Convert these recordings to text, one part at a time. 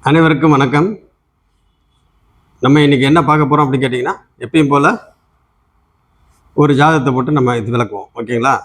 அனைவருக்கும் வணக்கம். நம்ம இன்றைக்கி என்ன பார்க்க போகிறோம் அப்படின்னு கேட்டிங்கன்னா, எப்பயும் போல் ஒரு ஜாதகத்தை போட்டு நம்ம இது விளக்குவோம். ஓகேங்களா?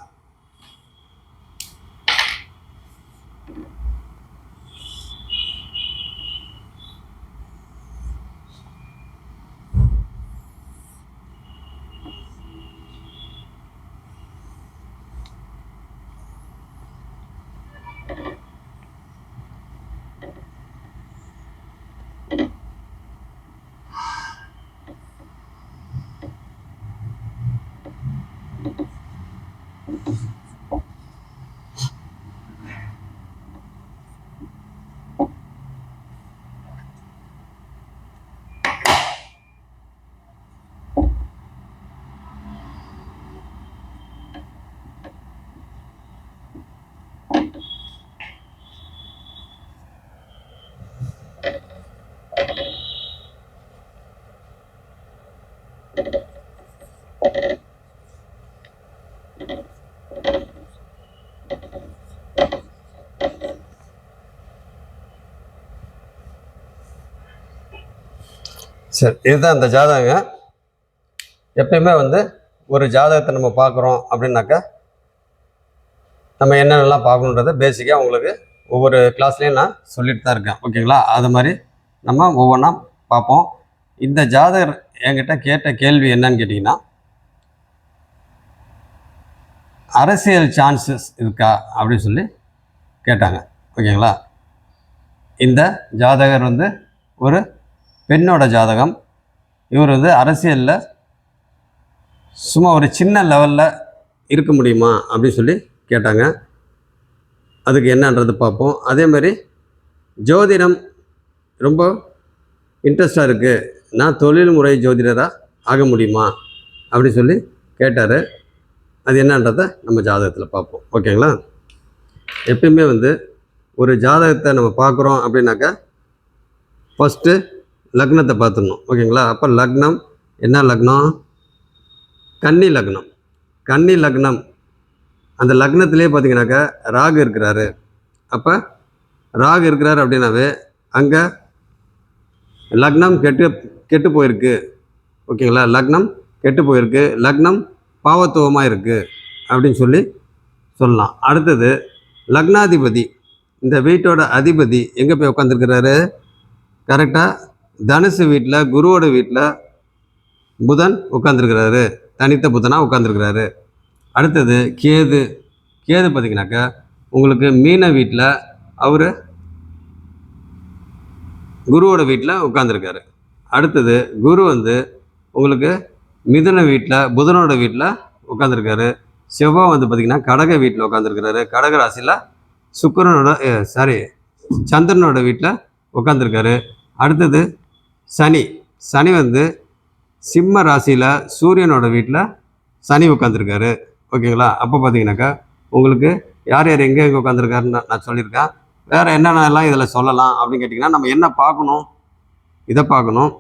சரி, இதுதான் இந்த ஜாதகங்க. எப்பயுமே ஒரு ஜாதகத்தை நம்ம பார்க்குறோம் அப்படின்னாக்கா நம்ம என்னென்னலாம் பார்க்கணுன்றதை பேசிக்காக உங்களுக்கு ஒவ்வொரு கிளாஸ்லேயும் நான் சொல்லிட்டு தான் இருக்கேன். ஓகேங்களா? அது மாதிரி நம்ம ஒவ்வொன்றா பார்ப்போம். இந்த ஜாதகர் என்கிட்ட கேட்ட கேள்வி என்னன்னு கேட்டிங்கன்னா, அரசியல் சான்சஸ் இருக்கா அப்படின்னு சொல்லி கேட்டாங்க. ஓகேங்களா? இந்த ஜாதகர் ஒரு பெண்ணோட ஜாதகம். இவர் அரசியலில் சும்மா ஒரு சின்ன லெவலில் இருக்க முடியுமா அப்படின்னு சொல்லி கேட்டாங்க. அதுக்கு என்னன்றது பார்ப்போம். அதேமாதிரி ஜோதிடம் ரொம்ப இன்ட்ரெஸ்டாக இருக்குது, நான் தொழில்முறை ஜோதிடராக ஆக முடியுமா அப்படி சொல்லி கேட்டார். அது என்னன்றதை நம்ம ஜாதகத்தில் பார்ப்போம். ஓகேங்களா? எப்பயுமே ஒரு ஜாதகத்தை நம்ம பார்க்குறோம் அப்படின்னாக்கா ஃபஸ்ட்டு லக்னத்தை பார்த்துடணும். ஓகேங்களா? அப்போ லக்னம் என்ன லக்னம்? கன்னி லக்னம். கன்னி லக்னம் அந்த லக்னத்திலே பார்த்தீங்கன்னாக்கா ராகு இருக்கிறாரு. அப்போ ராகு இருக்கிறாரு அப்படின்னாவே அங்கே லக்னம் கெட்டு போயிருக்கு. ஓகேங்களா? லக்னம் கெட்டு போயிருக்கு, லக்னம் பாவத்துவமாக இருக்குது அப்படின்னு சொல்லலாம். அடுத்தது லக்னாதிபதி, இந்த வீட்டோட அதிபதி எங்கே போய் உட்காந்துருக்கிறாரு? கரெக்டாக தனுசு வீட்டில், குருவோட வீட்டில் புதன் உட்காந்துருக்கிறாரு, தனித்த புதனாக உட்காந்துருக்கிறாரு. அடுத்தது கேது. கேது பார்த்திங்கனாக்கா உங்களுக்கு மீன வீட்டில், அவர் குருவோட வீட்டில் உட்காந்துருக்காரு. அடுத்தது குரு உங்களுக்கு மிதுன வீட்டில், புதனோட வீட்டில் உட்காந்துருக்காரு. செவ்வாய் பார்த்திங்கன்னா கடக வீட்டில் உட்காந்துருக்கிறாரு. கடக ராசியில் சந்திரனோட வீட்டில் உட்காந்துருக்காரு. அடுத்தது சனி. சனி சிம்ம ராசியில் சூரியனோட வீட்டில் சனி உட்காந்துருக்காரு. ஓகேங்களா? அப்போ பார்த்தீங்கன்னாக்கா உங்களுக்கு யார் யார் எங்கே உட்காந்துருக்காருன்னு நான் சொல்லியிருக்கேன். வேறு என்னென்னலாம் இதில் சொல்லலாம் அப்படின்னு கேட்டிங்கன்னா, நம்ம என்ன பார்க்கணும்? இதை பார்க்கணும்.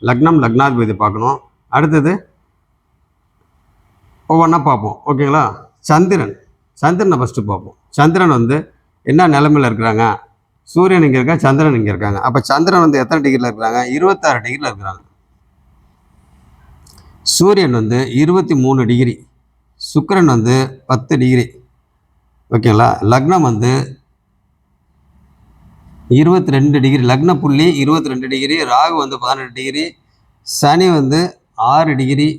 லக்னம், லக்னாதிபதி பார்க்கணும். அடுத்தது ஒவ்வொன்றா பார்ப்போம். ஓகேங்களா? சந்திரனை ஃபஸ்ட்டு பார்ப்போம். சந்திரன் என்ன நிலைமையில் இருக்கிறாங்க? சூரியன் இங்கே இருக்கா, சந்திரன் இங்கே இருக்காங்க. அப்போ சந்திரன் எத்தனை டிகிரியில் இருக்கிறாங்க? 26 டிகிரியில் இருக்கிறாங்க. சூரியன் 23 டிகிரி, சுக்கிரன் 10 டிகிரி. ஓகேங்களா? லக்னம் 22 டிகிரி, லக்ன புள்ளி 22 டிகிரி. ராகு 18 டிகிரி, சனி 6 டிகிரி,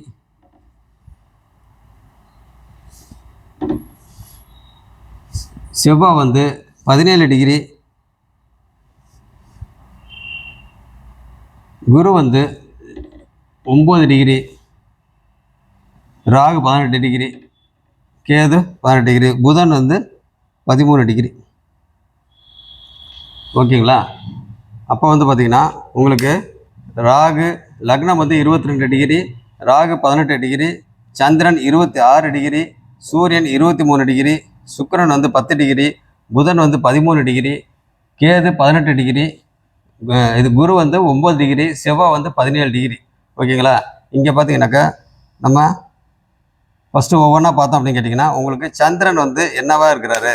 செவ்வாய் 17 டிகிரி, குரு 9 degree, Rahu 18 degree, Ketu 18 degree, புதன் 13 டிகிரி. ஓகேங்களா? அப்போ பார்த்திங்கன்னா உங்களுக்கு ராகு லக்னம் 22 டிகிரி, ராகு 18 டிகிரி, சந்திரன் 26 டிகிரி, சூரியன் 23 டிகிரி, சுக்கிரன் 10 டிகிரி, புதன் 13 டிகிரி, கேது 18 டிகிரி, இது குரு 9 டிகிரி, செவ்வாய் 17 டிகிரி. ஓகேங்களா? இங்கே பார்த்தீங்கன்னாக்கா நம்ம ஃபஸ்ட்டு ஒவ்வொன்றா பார்த்தோம் அப்படின்னு கேட்டிங்கன்னா, உங்களுக்கு சந்திரன் என்னவா இருக்கிறாரு?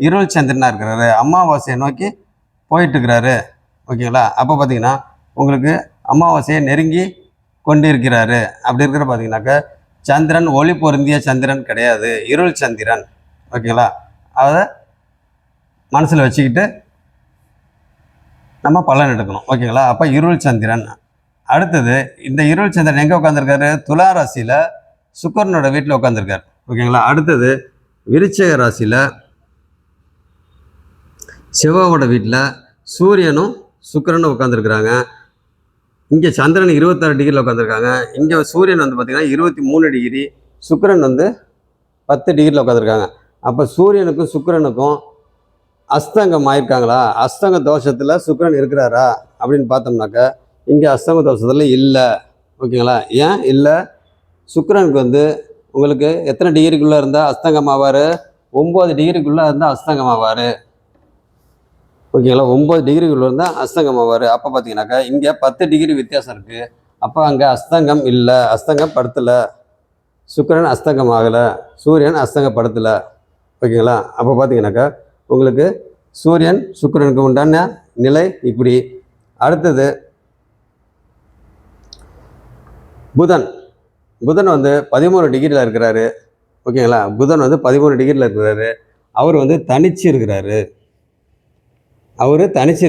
இருள் சந்திரனாக இருக்கிறாரு. அமாவாசையை நோக்கி போயிட்டுருக்கிறாரு. ஓகேங்களா. அப்போ பார்த்தீங்கன்னா உங்களுக்கு அமாவாசையை நெருங்கி கொண்டு இருக்கிறாரு. அப்படி இருக்கிற பார்த்தீங்கன்னாக்கா சந்திரன் ஒளி பொருந்திய சந்திரன் கிடையாது, இருள் சந்திரன். ஓகேங்களா. அதை மனசில் வச்சுக்கிட்டு நம்ம பலன் எடுக்கணும். ஓகேங்களா. அப்போ இருள் சந்திரன். அடுத்தது இந்த இருள் சந்திரன் எங்கே உட்காந்துருக்காரு? துலா ராசியில் சுக்கரனோட வீட்டில் உட்காந்துருக்காரு. ஓகேங்களா. அடுத்தது விருச்சிக ராசியில் சிவாவோட வீட்டில் சூரியனும் சுக்கரனும் உட்காந்துருக்குறாங்க. இங்கே சந்திரன் 26 டிகிரியில் உட்காந்துருக்காங்க. இங்கே சூரியன் வந்து பார்த்திங்கன்னா 23 டிகிரி, சுக்கரன் வந்து 10 டிகிரியில் உட்காந்துருக்காங்க. அப்போ சூரியனுக்கும் சுக்கரனுக்கும் அஸ்தங்கம் ஆயிருக்காங்களா? அஸ்தங்க தோஷத்தில் சுக்கரன் இருக்கிறாரா அப்படின்னு பார்த்தோம்னாக்கா இங்கே அஸ்தங்க தோஷத்தில் இல்லை. ஓகேங்களா. ஏன் இல்லை? சுக்கரனுக்கு வந்து உங்களுக்கு எத்தனை டிகிரிக்குள்ளே இருந்தால் அஸ்தங்கம் ஆவார்? 9 டிகிரிக்குள்ளே இருந்தால் அஸ்தங்கம் ஆவார். ஓகேங்களா. 9 டிகிரிக்குள்ளே இருந்தால் அஸ்தங்கம் ஆவார். அப்போ பார்த்தீங்கன்னாக்கா இங்கே 10 டிகிரி வித்தியாசம் இருக்குது. அப்போ அங்கே அஸ்தங்கம் இல்லை, அஸ்தங்கம் படுத்தலை. சுக்கரன் அஸ்தங்கம் ஆகலை, சூரியன் அஸ்தங்கப்படுத்தலை. ஓகேங்களா. அப்போ பார்த்தீங்கன்னாக்கா உங்களுக்கு சூரியன் சுக்கிரனுக்கு உண்டான நிலை இப்படி. அடுத்தது புதன். புதன் வந்து 13 டிகிரியில் இருக்கிறாரு. ஓகேங்களா. புதன் வந்து 13 டிகிரியில் இருக்கிறாரு. அவர் வந்து தனிச்சு இருக்கிறாரு. அவர் தனிச்சு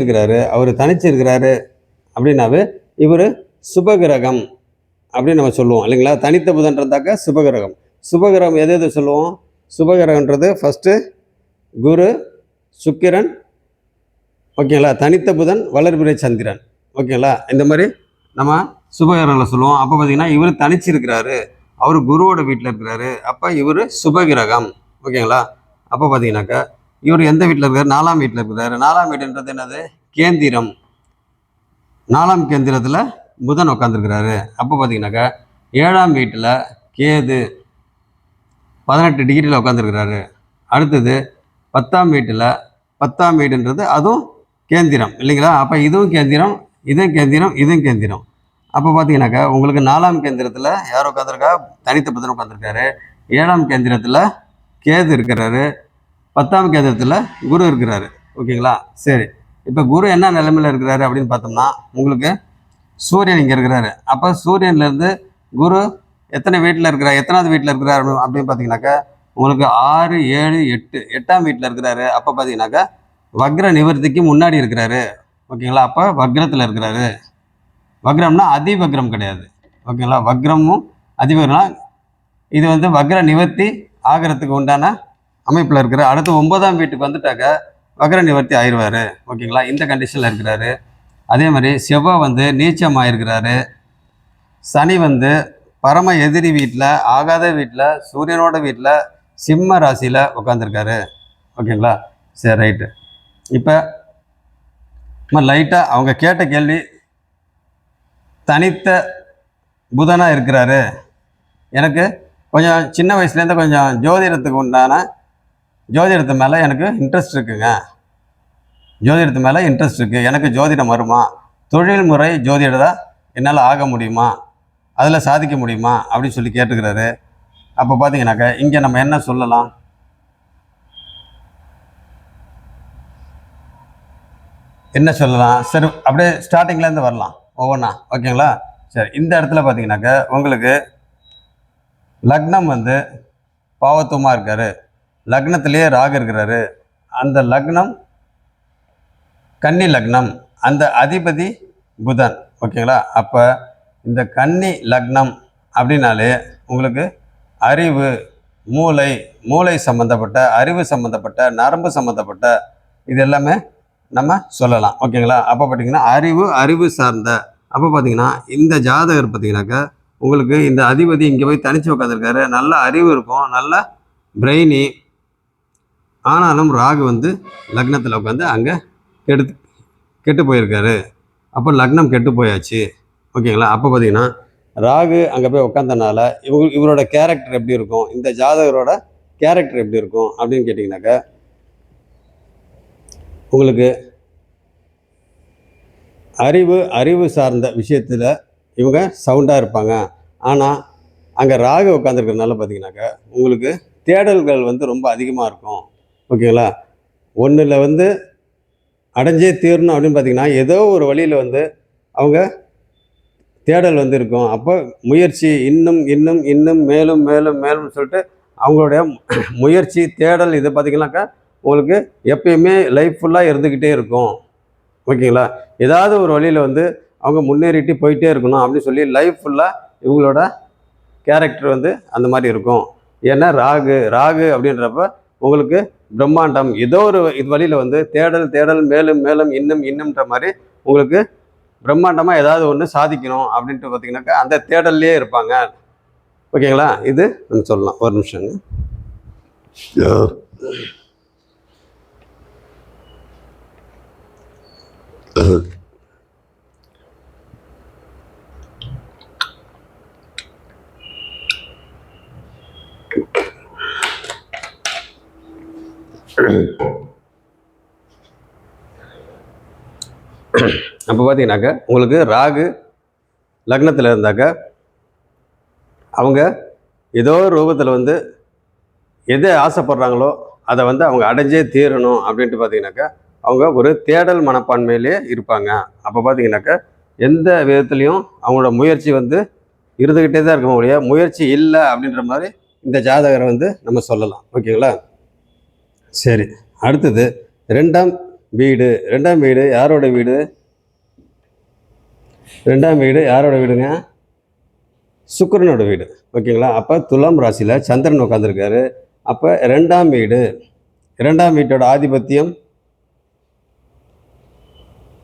இருக்கிறாரு அப்படின்னாவே இவர் சுபகிரகம் அப்படின்னு நம்ம சொல்லுவோம் இல்லைங்களா. தனித்த புதன் இருந்தாக்கா சுபகிரகம். சுபகிரகம் எது எது சொல்லுவோம்? சுபகிரகன்றது ஃபஸ்ட்டு குரு, சுக்கிரன். ஓகேங்களா. தனித்த புதன், வளர்பிறை சந்திரன். ஓகேங்களா. இந்த மாதிரி நம்ம சுபகிரகங்களை சொல்லுவோம். அப்போ பார்த்தீங்கன்னா இவர் தனிச்சு இருக்கிறாரு, அவர் குருவோட வீட்டில் இருக்கிறாரு. அப்போ இவர் சுபகிரகம். ஓகேங்களா. அப்போ பார்த்தீங்கன்னாக்கா இவர் எந்த வீட்டில் இருக்காரு? 4ஆம் வீட்டில் இருக்கிறாரு. 4ஆம் வீடுன்றது என்னது? கேந்திரம். 4ஆம் கேந்திரத்தில் புதன் உட்காந்துருக்கிறாரு. அப்போ பார்த்தீங்கன்னாக்கா 7ஆம் வீட்டில் கேது 18 டிகிரியில் உட்காந்துருக்கிறாரு. அடுத்தது 10ஆம் வீட்டில், 10ஆம் வீடுன்றது அதுவும் கேந்திரம் இல்லைங்களா. அப்போ இதுவும் கேந்திரம், இதுவும் கேந்திரம், இதுவும் கேந்திரம். அப்போ பார்த்தீங்கன்னாக்கா உங்களுக்கு 4ஆம் கேந்திரத்தில் யார் உட்காந்துருக்கா? தனித்த புதன் உட்காந்துருக்காரு. 7ஆம் கேந்திரத்தில் கேது இருக்கிறாரு. 10ஆம் கேந்திரத்தில் குரு இருக்கிறாரு. ஓகேங்களா. சரி, இப்போ குரு என்ன நிலைமையில் இருக்கிறாரு அப்படின்னு பார்த்தோம்னா உங்களுக்கு சூரியன் இங்கே இருக்கிறாரு. அப்போ சூரியன்லேருந்து குரு எத்தனை வீட்டில் இருக்கிறார்? எத்தனாவது வீட்டில் இருக்கிறார் அப்படின்னு பார்த்தீங்கன்னாக்கா உங்களுக்கு 6, 7, 8, 8ஆம் வீட்டில் இருக்கிறாரு. அப்போ பார்த்தீங்கன்னாக்கா வக்ர நிவர்த்திக்கு முன்னாடி இருக்கிறாரு. ஓகேங்களா. அப்போ வக்ரத்தில் இருக்கிறாரு. வக்ரம்னா அதிவக்ரம் கிடையாது. ஓகேங்களா. வக்ரமும் அதிவக்ரம்னா இது வந்து வக்ர நிவர்த்தி ஆகிறதுக்கு உண்டான அமைப்பில் இருக்கிற. அடுத்து 9ஆம் வீட்டுக்கு வந்துட்டாக்க வக்ர நிவர்த்தி ஆயிடுவார். ஓகேங்களா. இந்த கண்டிஷனில் இருக்கிறாரு. அதே மாதிரி செவ்வாய் வந்து நீச்சமாக இருக்கிறாரு. சனி வந்து பரம எதிரி வீட்டில், ஆகாத வீட்டில், சூரியனோட வீட்டில் சிம்ம ராசியில் உட்காந்துருக்காரு. ஓகேங்களா. சரி, ரைட்டு. இப்போ லைட்டாக அவங்க கேட்ட கேள்வி தனித்த புதனாக இருக்கிறாரு. எனக்கு கொஞ்சம் சின்ன வயசுலேருந்து கொஞ்சம் ஜோதிடத்துக்கு உண்டான ஜோதிடத்து மேலே எனக்கு இன்ட்ரெஸ்ட் இருக்குங்க. ஜோதிடத்து மேலே இன்ட்ரெஸ்ட் இருக்குது. எனக்கு ஜோதிடம் வருமா? தொழில்முறை ஜோதிடராக என்னால் ஆக முடியுமா? அதில் சாதிக்க முடியுமா அப்படின்னு சொல்லி கேட்டுக்கிறாரு. அப்போ பார்த்தீங்கன்னாக்கா இங்கே நம்ம என்ன சொல்லலாம்? என்ன சொல்லலாம்? சரி, அப்படியே ஸ்டார்டிங்லேருந்து வரலாம் ஒவ்வொன்றா. ஓகேங்களா. சரி, இந்த இடத்துல பார்த்தீங்கன்னாக்கா உங்களுக்கு லக்னம் வந்து பாவத்துவமாக இருக்கார். லக்னத்திலேயே ராகு இருக்கிறாரு. அந்த லக்னம் கன்னி லக்னம், அந்த அதிபதி புதன். ஓகேங்களா. அப்போ இந்த கன்னி லக்னம் அப்படின்னாலே உங்களுக்கு அறிவு, மூளை சம்மந்தப்பட்ட, அறிவு சம்மந்தப்பட்ட, நரம்பு சம்மந்தப்பட்ட இது எல்லாமே நம்ம சொல்லலாம். ஓகேங்களா. அப்போ பார்த்தீங்கன்னா அறிவு சார்ந்த. அப்போ பார்த்தீங்கன்னா இந்த ஜாதகர் பார்த்தீங்கன்னாக்கா உங்களுக்கு இந்த அதிபதி இங்கே போய் தனிச்சு உட்காந்துருக்காரு. நல்ல அறிவு இருக்கும், நல்ல பிரெயினி. ஆனாலும் ராகு வந்து லக்னத்தில் உட்காந்து அங்கே கெட்டு போயிருக்காரு. அப்போ லக்னம் கெட்டு போயாச்சு. ஓகேங்களா. அப்போ பார்த்தீங்கன்னா ராகு அங்கே போய் உட்காந்தனால இவரோட கேரக்டர் எப்படி இருக்கும், இந்த ஜாதகரோட கேரக்டர் எப்படி இருக்கும் அப்படின்னு கேட்டிங்கனாக்கா உங்களுக்கு அறிவு சார்ந்த விஷயத்தில் இவங்க சவுண்டாக இருப்பாங்க. ஆனால் அங்கே ராகு உட்காந்துருக்கிறதுனால பார்த்தீங்கன்னாக்கா உங்களுக்கு தேடல்கள் வந்து ரொம்ப அதிகமாக இருக்கும். ஓகேங்களா. ஒன்றில் வந்து அடைஞ்சே தீரணும் அப்படின்னு பார்த்தீங்கன்னா ஏதோ ஒரு வழியில் வந்து அவங்க தேடல் வந்து இருக்கும். அப்போ முயற்சி இன்னும் இன்னும் இன்னும் மேலும் மேலும் மேலும் சொல்லிட்டு அவங்களுடைய முயற்சி தேடல் இதை பார்த்தீங்கன்னாக்கா உங்களுக்கு எப்பயுமே லைஃப் ஃபுல்லாக இருந்துக்கிட்டே இருக்கும். ஓகேங்களா? ஏதாவது ஒரு வழியில் வந்து அவங்க முன்னேறிட்டு போயிட்டே இருக்கணும் அப்படின்னு சொல்லி லைஃப் ஃபுல்லாக இவங்களோட கேரக்டர் வந்து அந்த மாதிரி இருக்கும். ஏன்னா ராகு ராகு அப்படின்றப்ப உங்களுக்கு பிரம்மாண்டம் ஏதோ ஒரு இது வழியில் வந்து தேடல் தேடல் மேலும் மேலும் இன்னும் இன்னும்ன்ற மாதிரி உங்களுக்கு பிரம்மாண்டமாக ஏதாவது ஒன்று சாதிக்கணும் அப்படின்ட்டு பார்த்தீங்கன்னாக்கா அந்த தேடல்லையே இருப்பாங்க. ஓகேங்களா? இது நம்ம சொல்லலாம். ஒரு நிமிஷங்க. அப்போ பார்த்தீங்கன்னாக்கா உங்களுக்கு ராகு லக்னத்தில் இருந்தாக்கா அவங்க ஏதோ ஒரு ரூபத்தில் வந்து எதை ஆசைப்படுறாங்களோ அதை வந்து அவங்க அடைஞ்சே தீரணும் அப்படின்ட்டு பார்த்தீங்கன்னாக்கா அவங்க ஒரு தேடல் மனப்பான்மையிலே இருப்பாங்க. அப்போ பார்த்தீங்கன்னாக்கா எந்த விதத்துலேயும் அவங்களோட முயற்சி வந்து இருந்துக்கிட்டே தான் இருக்க முடிய முயற்சி இல்லை அப்படின்ற மாதிரி இந்த ஜாதகரை வந்து நம்ம சொல்லலாம். ஓகேங்களா? சரி, அடுத்தது ரெண்டாம் வீடு. ரெண்டாம் வீடு யாரோட வீடு? ரெண்டாம் வீடு யாரோட வீடுங்க? சுக்கிரனோட வீடு. ஓகேங்களா? அப்போ துலாம் ராசியில் சந்திரன் உட்காந்துருக்காரு. அப்போ ரெண்டாம் வீடு, ரெண்டாம் வீட்டோட ஆதிபத்தியம்,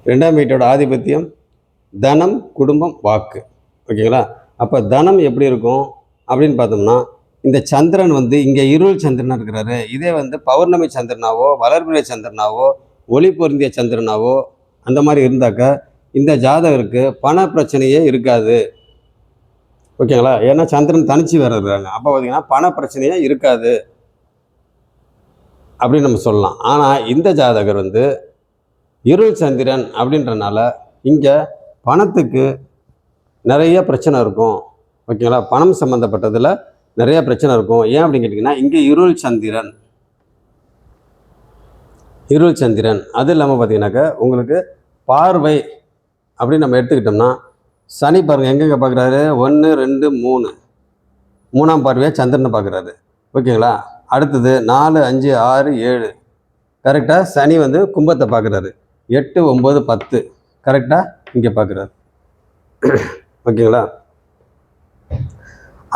ரெண்டாம் வீட்டோட ஆதிபத்தியம் தனம், குடும்பம், வாக்கு. ஓகேங்களா? அப்போ தனம் எப்படி இருக்கும் அப்படின்னு பார்த்தோம்னா இந்த சந்திரன் வந்து இங்கே இருள் சந்திரனாக இருக்கிறாரு. இதே வந்து பௌர்ணமி சந்திரனாவோ வளர்பிறை சந்திரனாவோ ஒளி பொருந்திய சந்திரனாவோ அந்த மாதிரி இருந்தாக்கா இந்த ஜாதகருக்கு பண பிரச்சனையே இருக்காது. ஓகேங்களா? ஏன்னா சந்திரன் தனிச்சு வேற இருக்காங்க. அப்போ பார்த்தீங்கன்னா பண பிரச்சனையே இருக்காது அப்படின்னு நம்ம சொல்லலாம். ஆனால் இந்த ஜாதகர் வந்து இருள் சந்திரன் அப்படின்றனால இங்கே பணத்துக்கு நிறைய பிரச்சனை இருக்கும். ஓகேங்களா? பணம் சம்மந்தப்பட்டதில் நிறைய பிரச்சனை இருக்கும். ஏன் அப்படின்னு கேட்டிங்கன்னா இங்கே இருள் சந்திரன், இருள் சந்திரன். அது இல்லாமல் பார்த்தீங்கன்னாக்கா உங்களுக்கு பார்வை அப்படின்னு நம்ம எடுத்துக்கிட்டோம்னா சனி பாருங்கள் எங்கெங்கே பார்க்குறாரு? 1 2 3 மூணாம் பார்வையாக சந்திரனை பார்க்குறாரு. ஓகேங்களா? அடுத்தது 4 5 6 7 கரெக்டாக சனி வந்து கும்பத்தை பார்க்குறாரு. 8 9 10 கரெக்டாக இங்கே பார்க்குறாரு. ஓகேங்களா?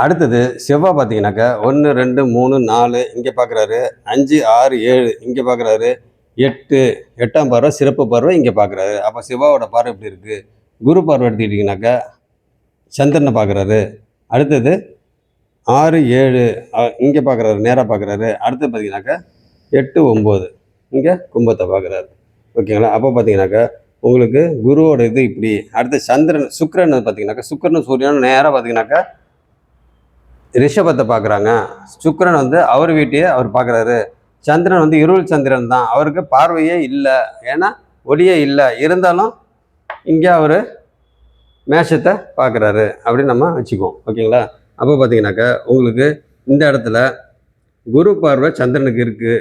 அடுத்தது செவ்வாய் பார்த்தீங்கன்னாக்கா 1 2 3 4 இங்கே பார்க்குறாரு. 5 6 7 இங்கே பார்க்குறாரு. 8 8ஆம் பார்வை சிறப்பு பார்வை இங்கே பார்க்குறாரு. அப்போ செவ்வாயோட பார்வை எப்படி இருக்குது? குரு பார்வை எடுத்துக்கிட்டிங்கனாக்கா சந்திரனை பார்க்குறாரு. அடுத்தது 6 7 இங்கே பார்க்குறாரு, நேராக பார்க்குறாரு. அடுத்து பார்த்தீங்கன்னாக்கா 8 9 இங்கே கும்பத்தை பார்க்குறாரு. ஓகேங்களா? அப்போ பார்த்தீங்கன்னாக்கா உங்களுக்கு குருவோட இது இப்படி. அடுத்து சந்திரன் சுக்கிரன் பார்த்தீங்கன்னாக்கா சுக்கிரன் சூரியன் நேராக பார்த்தீங்கன்னாக்கா ரிஷபத்தை பார்க்குறாங்க. சுக்கிரன் வந்து அவர் வீட்டையே அவர் பார்க்குறாரு. சந்திரன் வந்து இருள் சந்திரன் தான், அவருக்கு பார்வையே இல்லை, ஏன்னா ஒளியே இல்லை. இருந்தாலும் இங்கே அவர் மேஷத்தை பார்க்குறாரு அப்படின்னு நம்ம வச்சுக்குவோம். ஓகேங்களா? அப்போ பார்த்தீங்கன்னாக்கா உங்களுக்கு இந்த இடத்துல குரு பார்வை சந்திரனுக்கு இருக்குது.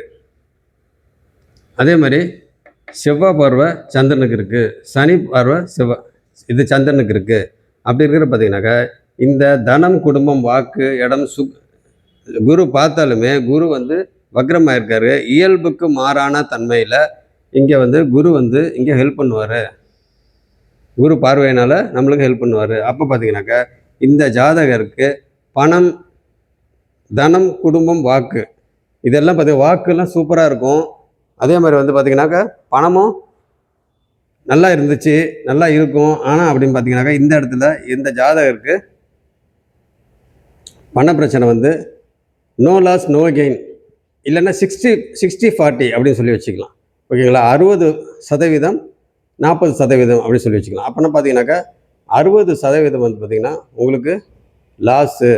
அதே மாதிரி செவ்வாய் பார்வை சந்திரனுக்கு இருக்குது. சனி பார்வை இது சந்திரனுக்கு இருக்குது. அப்படி இருக்கிற பார்த்தீங்கன்னாக்கா இந்த தனம், குடும்பம், வாக்கு, இடம் குரு பார்த்தாலுமே குரு வந்து வக்ரமாக இருக்காரு. இயல்புக்கு மாறான தன்மையில் இங்கே வந்து குரு வந்து இங்கே ஹெல்ப் பண்ணுவார். குரு பார்வையினால் நம்மளுக்கு ஹெல்ப் பண்ணுவார். அப்போ பார்த்தீங்கன்னாக்கா இந்த ஜாதகருக்கு பணம், தனம், குடும்பம், வாக்கு இதெல்லாம் பார்த்தீங்கன்னா வாக்குலாம் சூப்பராக இருக்கும். அதே மாதிரி வந்து பார்த்திங்கனாக்கா பணமும் நல்லா இருந்துச்சு, நல்லா இருக்கும். ஆனால் அப்படின்னு பார்த்தீங்கன்னாக்கா இந்த இடத்துல இந்த ஜாதகருக்கு பண பிரச்சனை வந்து நோ லாஸ் நோ கெயின், இல்லைன்னா 60-40 அப்படின்னு சொல்லி வச்சுக்கலாம். ஓகேங்களா? 60% 40% அப்படின்னு சொல்லி வச்சுக்கலாம். அப்படின்னா பார்த்தீங்கன்னாக்கா 60% வந்து பார்த்திங்கன்னா உங்களுக்கு லாஸு,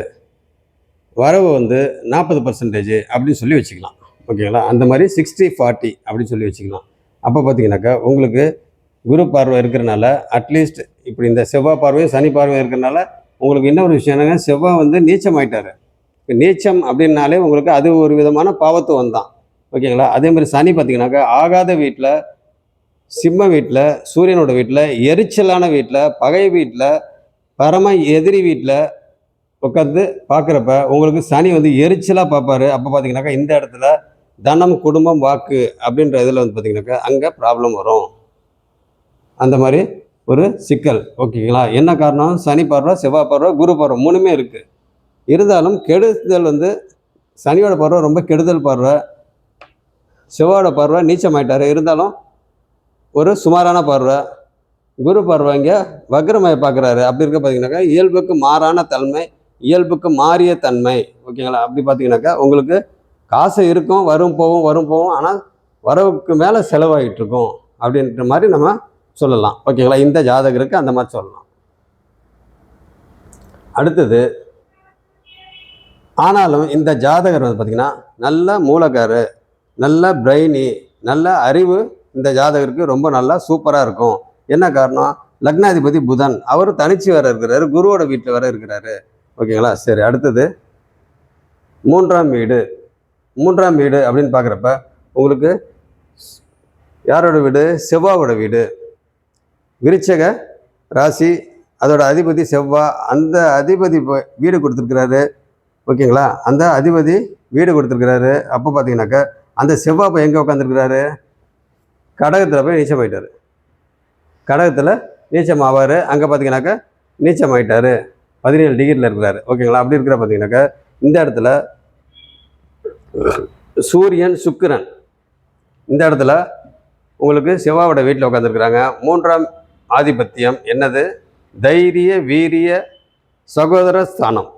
வரவு வந்து 40% அப்படின்னு சொல்லி வச்சுக்கலாம். ஓகேங்களா? அந்த மாதிரி 60-40 அப்படின்னு சொல்லி வச்சுக்கலாம். அப்போ பார்த்தீங்கன்னாக்கா உங்களுக்கு குரு பார்வை இருக்கிறனால அட்லீஸ்ட் இப்படி இந்த செவ்வாய் பார்வையும் சனி பார்வையும் இருக்கிறனால உங்களுக்கு இன்னொரு விஷயம் என்னங்க, செவ்வாய் வந்து நீச்சம் ஆகிட்டார். நீச்சம் அப்படின்னாலே உங்களுக்கு அது ஒரு விதமான பாவத்துவம் தான். ஓகேங்களா? அதே மாதிரி சனி பார்த்தீங்கன்னாக்கா ஆகாத வீட்டில் சிம்ம வீட்டில், சூரியனோட வீட்டில், எரிச்சலான வீட்டில், பகை வீட்டில், பரம எதிரி வீட்டில் உட்காந்து பார்க்குறப்ப உங்களுக்கு சனி வந்து எரிச்சலாக பார்ப்பாரு. அப்போ பார்த்தீங்கன்னாக்கா இந்த இடத்துல தனம், குடும்பம், வாக்கு அப்படின்ற இதில் வந்து பார்த்தீங்கன்னாக்கா அங்கே ப்ராப்ளம் வரும். அந்த மாதிரி ஒரு சிக்கல். ஓகேங்களா? என்ன காரணம்? சனி பார்வை, செவ்வாய் பார்வை, குரு பார்வை 3மே இருக்குது. இருந்தாலும் கெடுதல் வந்து சனியோட பார்வை ரொம்ப கெடுதல் பார்வை, செவ்வாயோட பார்வை நீச்சமாயிட்டார். இருந்தாலும் ஒரு சுமாரான பார்வை, குரு பார்வை இங்கே வக்ரமாய் பார்க்குறாரு. அப்படி இருக்க பார்த்தீங்கன்னாக்கா இயல்புக்கு மாறான தன்மை, இயல்புக்கு மாறிய தன்மை. ஓகேங்களா? அப்படி பார்த்தீங்கன்னாக்கா உங்களுக்கு காசு இருக்கும், வரும் போகும். ஆனால் வரவுக்கு மேலே செலவாகிட்டு இருக்கும் அப்படின்ற மாதிரி நம்ம சொல்லலாம். ஓகேங்களா? இந்த ஜாதகருக்கு அந்த மாதிரி சொல்லலாம். அடுத்தது, ஆனாலும் இந்த ஜாதகர் வந்து பார்த்திங்கன்னா நல்ல மூலக்காரு, நல்ல பிரெயினி, நல்ல அறிவு இந்த ஜாதகருக்கு ரொம்ப நல்லா சூப்பராக இருக்கும். என்ன காரணம்? லக்னாதிபதி புதன், அவர் தனிச்சு வேற இருக்கிறாரு, குருவோட வீட்டில் வேற இருக்கிறாரு. ஓகேங்களா? சரி, அடுத்தது மூன்றாம் வீடு. மூன்றாம் வீடு அப்படின்னு பார்க்குறப்ப உங்களுக்கு யாரோட வீடு? செவ்வாயோட வீடு. விருச்சக ராசி, அதோட அதிபதி செவ்வாய். அந்த அதிபதி வீடு கொடுத்துருக்கிறாரு. ஓகேங்களா? அந்த அதிபதி வீடு கொடுத்துருக்கிறாரு. அப்போ பார்த்தீங்கன்னாக்கா அந்த செவ்வாய் போய் எங்கே உட்காந்துருக்கிறாரு? கடகத்தில் போய் நீச்சம் ஆகிட்டார். கடகத்தில் நீச்சம் ஆவார். அங்கே பார்த்தீங்கன்னாக்கா நீச்சம் ஆகிட்டார், 17 டிகிரியில் இருக்கிறாரு. ஓகேங்களா? அப்படி இருக்கிற பார்த்தீங்கன்னாக்கா இந்த இடத்துல சூரியன், சுக்கிரன் இந்த இடத்துல உங்களுக்கு செவ்வாயோட வீட்டில் உட்காந்துருக்குறாங்க. மூன்றாம் ஆதிபத்தியம் என்னது? தைரிய, வீரிய, சகோதர ஸ்தானம்.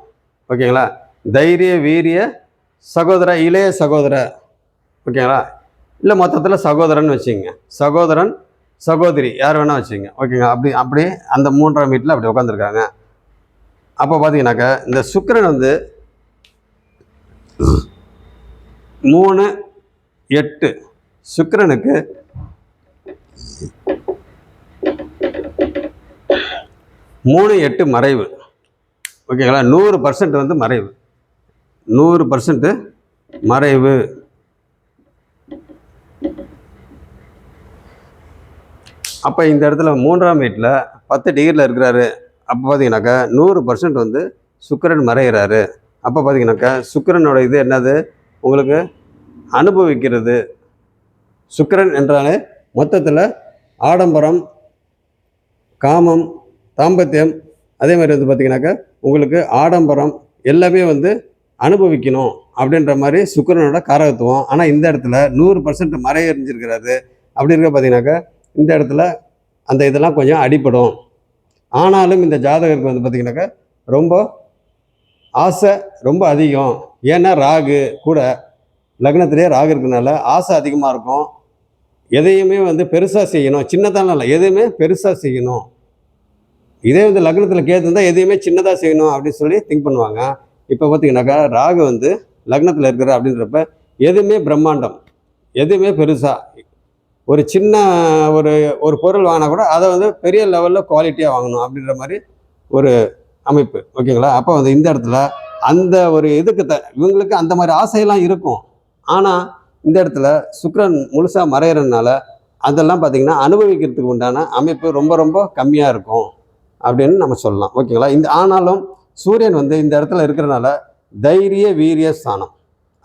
ஓகேங்களா? தைரிய, வீரிய, சகோதர, இளைய சகோதர. ஓகேங்களா? இல்லை மொத்தத்தில் சகோதரன் வச்சுங்க. சகோதரன், சகோதரி யார் வேணால் வச்சுங்க. ஓகேங்களா? அப்படி அந்த மூன்றாம் வீட்டில் அப்படி உட்காந்துருக்காங்க. அப்போ பார்த்தீங்கன்னாக்கா இந்த சுக்கிரன் வந்து 3-8 சுக்கிரனுக்கு 3-8 மறைவு. ஓகேங்களா? 100% வந்து மறைவு, 100% மறைவு. அப்போ இந்த இடத்துல மூன்றாம் வீட்டில் 10 டிகிரியில் இருக்கிறாரு. அப்போ பார்த்தீங்கன்னாக்கா 100% வந்து சுக்கிரன் மறைகிறாரு. அப்போ பார்த்தீங்கன்னாக்கா சுக்கிரனோட இது என்னது? உங்களுக்கு அனுபவிக்கிறது. சுக்கிரன் என்றாலே மொத்தத்தில் ஆடம்பரம், காமம், தாம்பத்தியம், அதே மாதிரி வந்து பார்த்திங்கனாக்கா உங்களுக்கு ஆடம்பரம் எல்லாமே வந்து அனுபவிக்கணும் அப்படின்ற மாதிரி சுக்கிரனோட காரகத்துவம். ஆனால் இந்த இடத்துல 100% மறையறிஞ்சிருக்கிறாரு. அப்படி இருக்க பார்த்தீங்கன்னாக்கா இந்த இடத்துல அந்த இதெல்லாம் கொஞ்சம் அடிப்படும். ஆனாலும் இந்த ஜாதகருக்கு வந்து பார்த்திங்கனாக்கா ரொம்ப ஆசை ரொம்ப அதிகம். ஏன்னா ராகு கூட லக்னத்திலே ராகு இருக்கிறதுனால ஆசை அதிகமாக இருக்கும். எதையுமே வந்து பெருசாக செய்யணும், சின்னதான இல்லை, எதையுமே பெருசாக செய்யணும். இதே வந்து லக்னத்தில் கேது இருந்தால் எதையுமே சின்னதாக செய்யணும் அப்படின்னு சொல்லி திங்க் பண்ணுவாங்க. இப்போ பார்த்தீங்கன்னாக்கா ராகு வந்து லக்னத்தில் இருக்கிற அப்படின்றப்ப எதுவுமே பிரம்மாண்டம், எதுவுமே பெருசாக, ஒரு சின்ன ஒரு பொருள் வாங்கினா கூட அதை வந்து பெரிய லெவலில் குவாலிட்டியாக வாங்கணும் அப்படின்ற மாதிரி ஒரு அமைப்பு. ஓகேங்களா? அப்போ வந்து இந்த இடத்துல அந்த ஒரு இதுக்கு இவங்களுக்கு அந்த மாதிரி ஆசையெல்லாம் இருக்கும். ஆனால் இந்த இடத்துல சுக்கிரன் முழுசாக மறையிறதுனால அதெல்லாம் பார்த்திங்கன்னா அனுபவிக்கிறதுக்கு உண்டான அமைப்பு ரொம்ப ரொம்ப கம்மியாக இருக்கும் அப்படின்னு நம்ம சொல்லலாம். ஓகேங்களா? ஆனாலும் சூரியன் வந்து இந்த இடத்துல இருக்கிறனால தைரிய, வீரிய ஸ்தானம்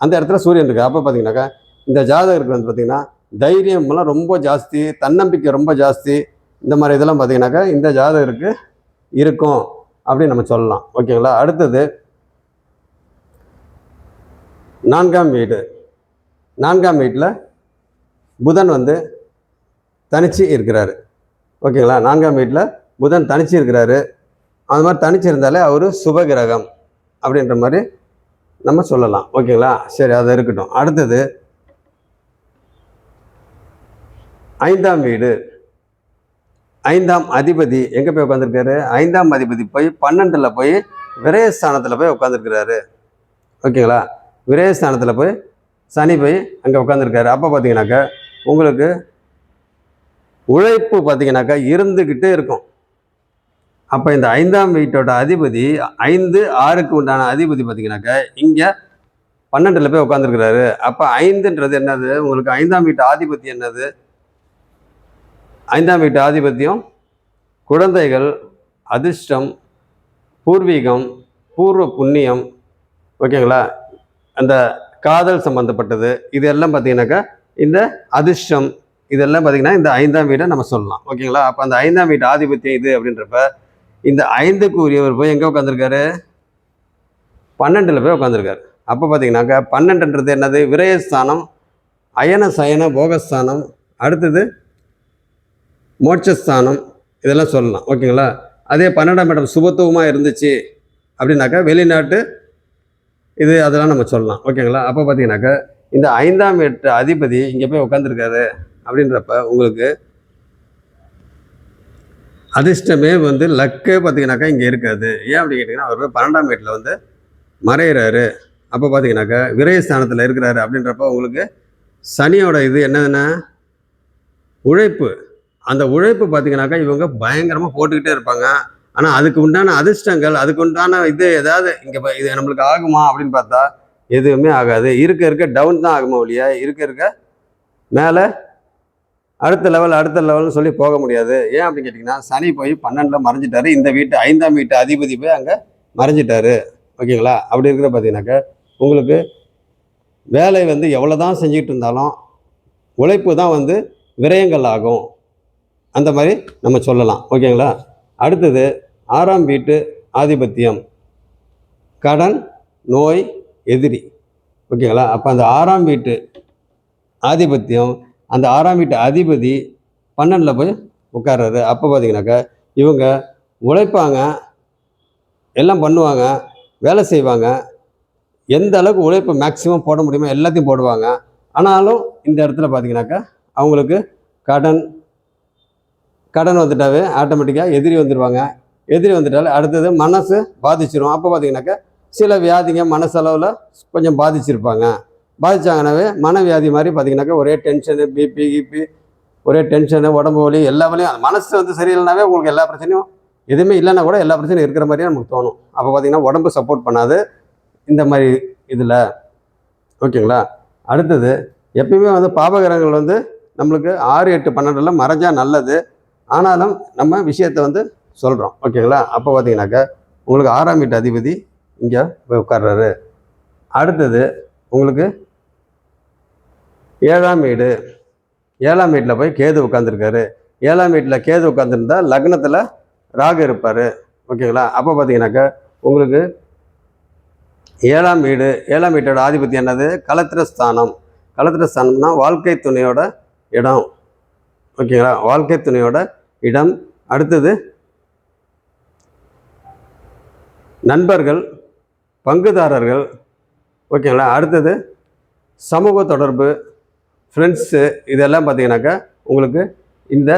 அந்த இடத்துல சூரியன் இருக்குது. அப்போ பார்த்தீங்கன்னாக்கா இந்த ஜாதகருக்கு வந்து பார்த்திங்கன்னா தைரியம்லாம் ரொம்ப ஜாஸ்தி, தன்னம்பிக்கை ரொம்ப ஜாஸ்தி. இந்த மாதிரி இதெல்லாம் பார்த்திங்கனாக்கா இந்த ஜாதகருக்கு இருக்கும் அப்படின்னு நம்ம சொல்லலாம். ஓகேங்களா? அடுத்தது 4ஆம் வீடு. 4ஆம் வீட்டில் புதன் வந்து தனிச்சு இருக்கிறாரு. ஓகேங்களா? 4ஆம் வீட்டில் புதன் தனிச்சு இருக்கிறாரு. அது மாதிரி தனிச்சு இருந்தாலே அவர் சுபகிரகம் அப்படின்ற மாதிரி நம்ம சொல்லலாம். ஓகேங்களா? சரி, அது இருக்கட்டும். அடுத்தது 5ஆம் வீடு. 5ஆம் அதிபதி எங்கே போய் உட்காந்துருக்காரு? 5ஆம் அதிபதி போய் 12ல் போய் விரயஸ்தானத்தில் போய் உட்காந்துருக்கிறாரு. ஓகேங்களா? விரயஸ்தானத்தில் போய் சனி போய் அங்கே உட்காந்துருக்காரு. அப்போ பார்த்தீங்கன்னாக்கா உங்களுக்கு உழைப்பு பார்த்தீங்கன்னாக்கா இருந்துக்கிட்டே இருக்கும். அப்போ இந்த 5ஆம் வீட்டோட அதிபதி 5-6க்கு உண்டான அதிபதி பார்த்தீங்கன்னாக்கா இங்கே 12ல் போய் உட்காந்துருக்கிறாரு. அப்போ 5ன்றது என்னது? உங்களுக்கு 5ஆம் வீட்டு ஆதிபதி என்னது? 5ஆம் வீட்டு ஆதிபத்தியம் குழந்தைகள், அதிர்ஷ்டம், பூர்வீகம், பூர்வ புண்ணியம், ஓகேங்களா, அந்த காதல் சம்மந்தப்பட்டது, இது எல்லாம் பார்த்தீங்கன்னாக்கா இந்த அதிர்ஷ்டம் இதெல்லாம் பார்த்தீங்கன்னா இந்த 5ஆம் வீடை நம்ம சொல்லலாம். ஓகேங்களா. அப்போ அந்த 5ஆம் வீட்டு ஆதிபத்தியம் இது அப்படின்றப்ப இந்த 5க்கு உரியவர் போய் எங்கே உட்காந்துருக்காரு? 12ல் போய் உட்காந்துருக்காரு. அப்போ பார்த்தீங்கன்னாக்கா 12ன்றது என்னது? விரயஸ்தானம், அயன சயன போகஸ்தானம், அடுத்தது மோட்சஸ்தானம், இதெல்லாம் சொல்லலாம். ஓகேங்களா. அதே 12ஆம் இடம் சுபத்துவமாக இருந்துச்சு அப்படின்னாக்கா வெளிநாட்டு இது அதெல்லாம் நம்ம சொல்லலாம். ஓகேங்களா. அப்போ பார்த்தீங்கன்னாக்கா இந்த 5ஆம் வீட்டு அதிபதி இங்கே போய் உட்காந்துருக்காரு அப்படின்றப்ப உங்களுக்கு அதிர்ஷ்டமே வந்து லக்கே பார்த்தீங்கன்னாக்கா இங்கே இருக்காது. ஏன் அப்படி கேட்டிங்கன்னா அவர் 12ஆம் வீட்டில் வந்து மறையிறாரு. அப்போ பார்த்தீங்கன்னாக்கா விரயஸ்தானத்தில் இருக்கிறாரு அப்படின்றப்ப உங்களுக்கு சனியோட இது என்னதுன்னா உழைப்பு. அந்த உழைப்பு பார்த்தீங்கன்னாக்கா இவங்க பயங்கரமாக போட்டுக்கிட்டே இருப்பாங்க. ஆனால் அதுக்கு உண்டான அதிர்ஷ்டங்கள், அதுக்கு உண்டான இது ஏதாவது இங்கே இது நம்மளுக்கு ஆகுமா அப்படின்னு பார்த்தா எதுவுமே ஆகாது. இருக்க இருக்க டவுன் தான் ஆகுமா ஒழிய இருக்க இருக்க மேலே அடுத்த லெவல்னு சொல்லி போக முடியாது. ஏன் அப்படின்னு கேட்டிங்கன்னா சனி போய் 12ல் மறைஞ்சிட்டாரு. இந்த வீட்டு 5ஆம் வீட்டு அதிபதி போய் அங்கே மறைஞ்சிட்டாரு. ஓகேங்களா. அப்படி இருக்கிற பார்த்தீங்கன்னாக்கா உங்களுக்கு வேலை வந்து எவ்வளோ தான் செஞ்சுக்கிட்டு இருந்தாலும் உழைப்பு தான் வந்து விரயங்கள் ஆகும். அந்த மாதிரி நம்ம சொல்லலாம். ஓகேங்களா. அடுத்தது 6ஆம் வீட்டு ஆதிபத்தியம் கடன், நோய், எதிரி. ஓகேங்களா. அப்போ அந்த 6ஆம் வீட்டு ஆதிபத்தியம் அந்த 6ஆம் வீட்டு அதிபதி 12ல் போய் உட்கார்றாரு. அப்போ பார்த்தீங்கன்னாக்கா இவங்க உழைப்பாங்க, எல்லாம் பண்ணுவாங்க, வேலை செய்வாங்க, எந்த அளவுக்கு உழைப்பு மேக்சிமம் போட முடியுமோ எல்லாத்தையும் போடுவாங்க. ஆனாலும் இந்த இடத்துல பார்த்தீங்கன்னாக்கா அவங்களுக்கு கடன் வந்துட்டாவே ஆட்டோமேட்டிக்காக எதிரி வந்துடுவாங்க. எதிரி வந்துட்டாலே அடுத்தது மனசு பாதிச்சிடும். அப்போ பார்த்தீங்கன்னாக்கா சில வியாதிங்க மனசளவில் கொஞ்சம் பாதிச்சிருப்பாங்க. பாதித்தாங்கனாவே மனவியாதி மாதிரி பார்த்தீங்கன்னாக்கா ஒரே டென்ஷனு, பிபி கிபி, ஒரே டென்ஷனு, உடம்பு வலி, எல்லா வலியும். அந்த மனசு வந்து சரியில்லைனாவே உங்களுக்கு எல்லா பிரச்சனையும் எதுவுமே இல்லைன்னா கூட எல்லா பிரச்சனையும் இருக்கிற மாதிரியே நமக்கு தோணும். அப்போ பார்த்தீங்கன்னா உடம்பு சப்போர்ட் பண்ணாது இந்த மாதிரி இதில். ஓகேங்களா. அடுத்தது எப்பயுமே வந்து பாபகிரகங்கள் வந்து நம்மளுக்கு 6, 8, 12ல் மறைஞ்சால் நல்லது. ஆனாலும் நம்ம விஷயத்தை வந்து சொல்கிறோம். ஓகேங்களா. அப்போ பார்த்தீங்கன்னாக்கா உங்களுக்கு 6ஆம் வீட்டு அதிபதி இங்கே போய் உட்கார்றாரு. அடுத்தது உங்களுக்கு 7ஆம் வீடு. 7ஆம் வீட்டில் போய் கேது உட்காந்துருக்காரு. 7ஆம் வீட்டில் கேது உட்காந்துருந்தா லக்னத்தில் ராகு இருப்பார். ஓகேங்களா. அப்போ பார்த்தீங்கன்னாக்கா உங்களுக்கு 7ஆம் வீடு, 7ஆம் வீட்டோட ஆதிபத்தியம் என்னது? கலத்திரஸ்தானம். கலத்திரஸ்தானம்னா வாழ்க்கை துணையோட இடம். ஓகேங்களா. வாழ்க்கை துணையோட இடம். அடுத்தது நண்பர்கள், பங்குதாரர்கள். ஓகேங்களா. அடுத்தது சமூக தொடர்பு, ஃப்ரெண்ட்ஸு, இதெல்லாம் பார்த்தீங்கன்னாக்கா உங்களுக்கு இந்த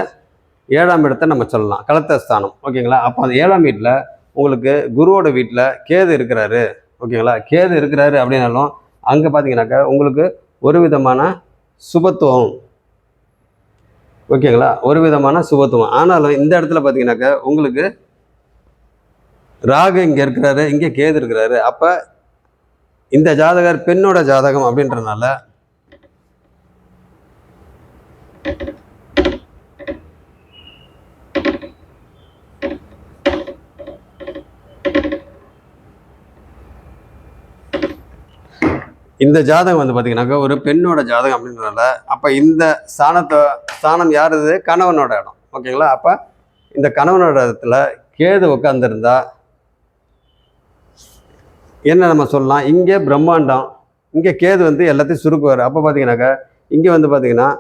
7ஆம் இடத்தை நம்ம சொல்லலாம் கலத்திரஸ்தானம். ஓகேங்களா. அப்போ அந்த 7ஆம் வீட்டில் உங்களுக்கு குருவோட வீட்டில் கேது இருக்கிறாரு. ஓகேங்களா. கேது இருக்கிறாரு அப்படின்னாலும் அங்கே பார்த்தீங்கன்னாக்கா உங்களுக்கு ஒரு விதமான சுபத்துவம். ஓகேங்களா. ஒரு விதமான சுபத்துவம். ஆனாலும் இந்த இடத்துல பார்த்தீங்கன்னாக்கா உங்களுக்கு ராகு இங்கே இருக்கிறாரு, இங்கே கேது இருக்கிறாரு. அப்போ இந்த ஜாதகர் பெண்ணோட ஜாதகம் அப்படின்றனால இந்த ஜாதகம் வந்து பார்த்தீங்கன்னாக்கா ஒரு பெண்ணோட ஜாதகம் அப்படின்றனால அப்போ இந்த ஸ்தானம் யாருது? கணவனோட இடம். ஓகேங்களா. அப்போ இந்த கணவனோட இடத்துல கேது உட்காந்துருந்தா என்ன நம்ம சொல்லலாம்? இங்கே பிரம்மாண்டம், இங்கே கேது வந்து எல்லாத்தையும் சுருக்குவார். அப்போ பார்த்தீங்கன்னாக்கா இங்கே வந்து பார்த்தீங்கன்னா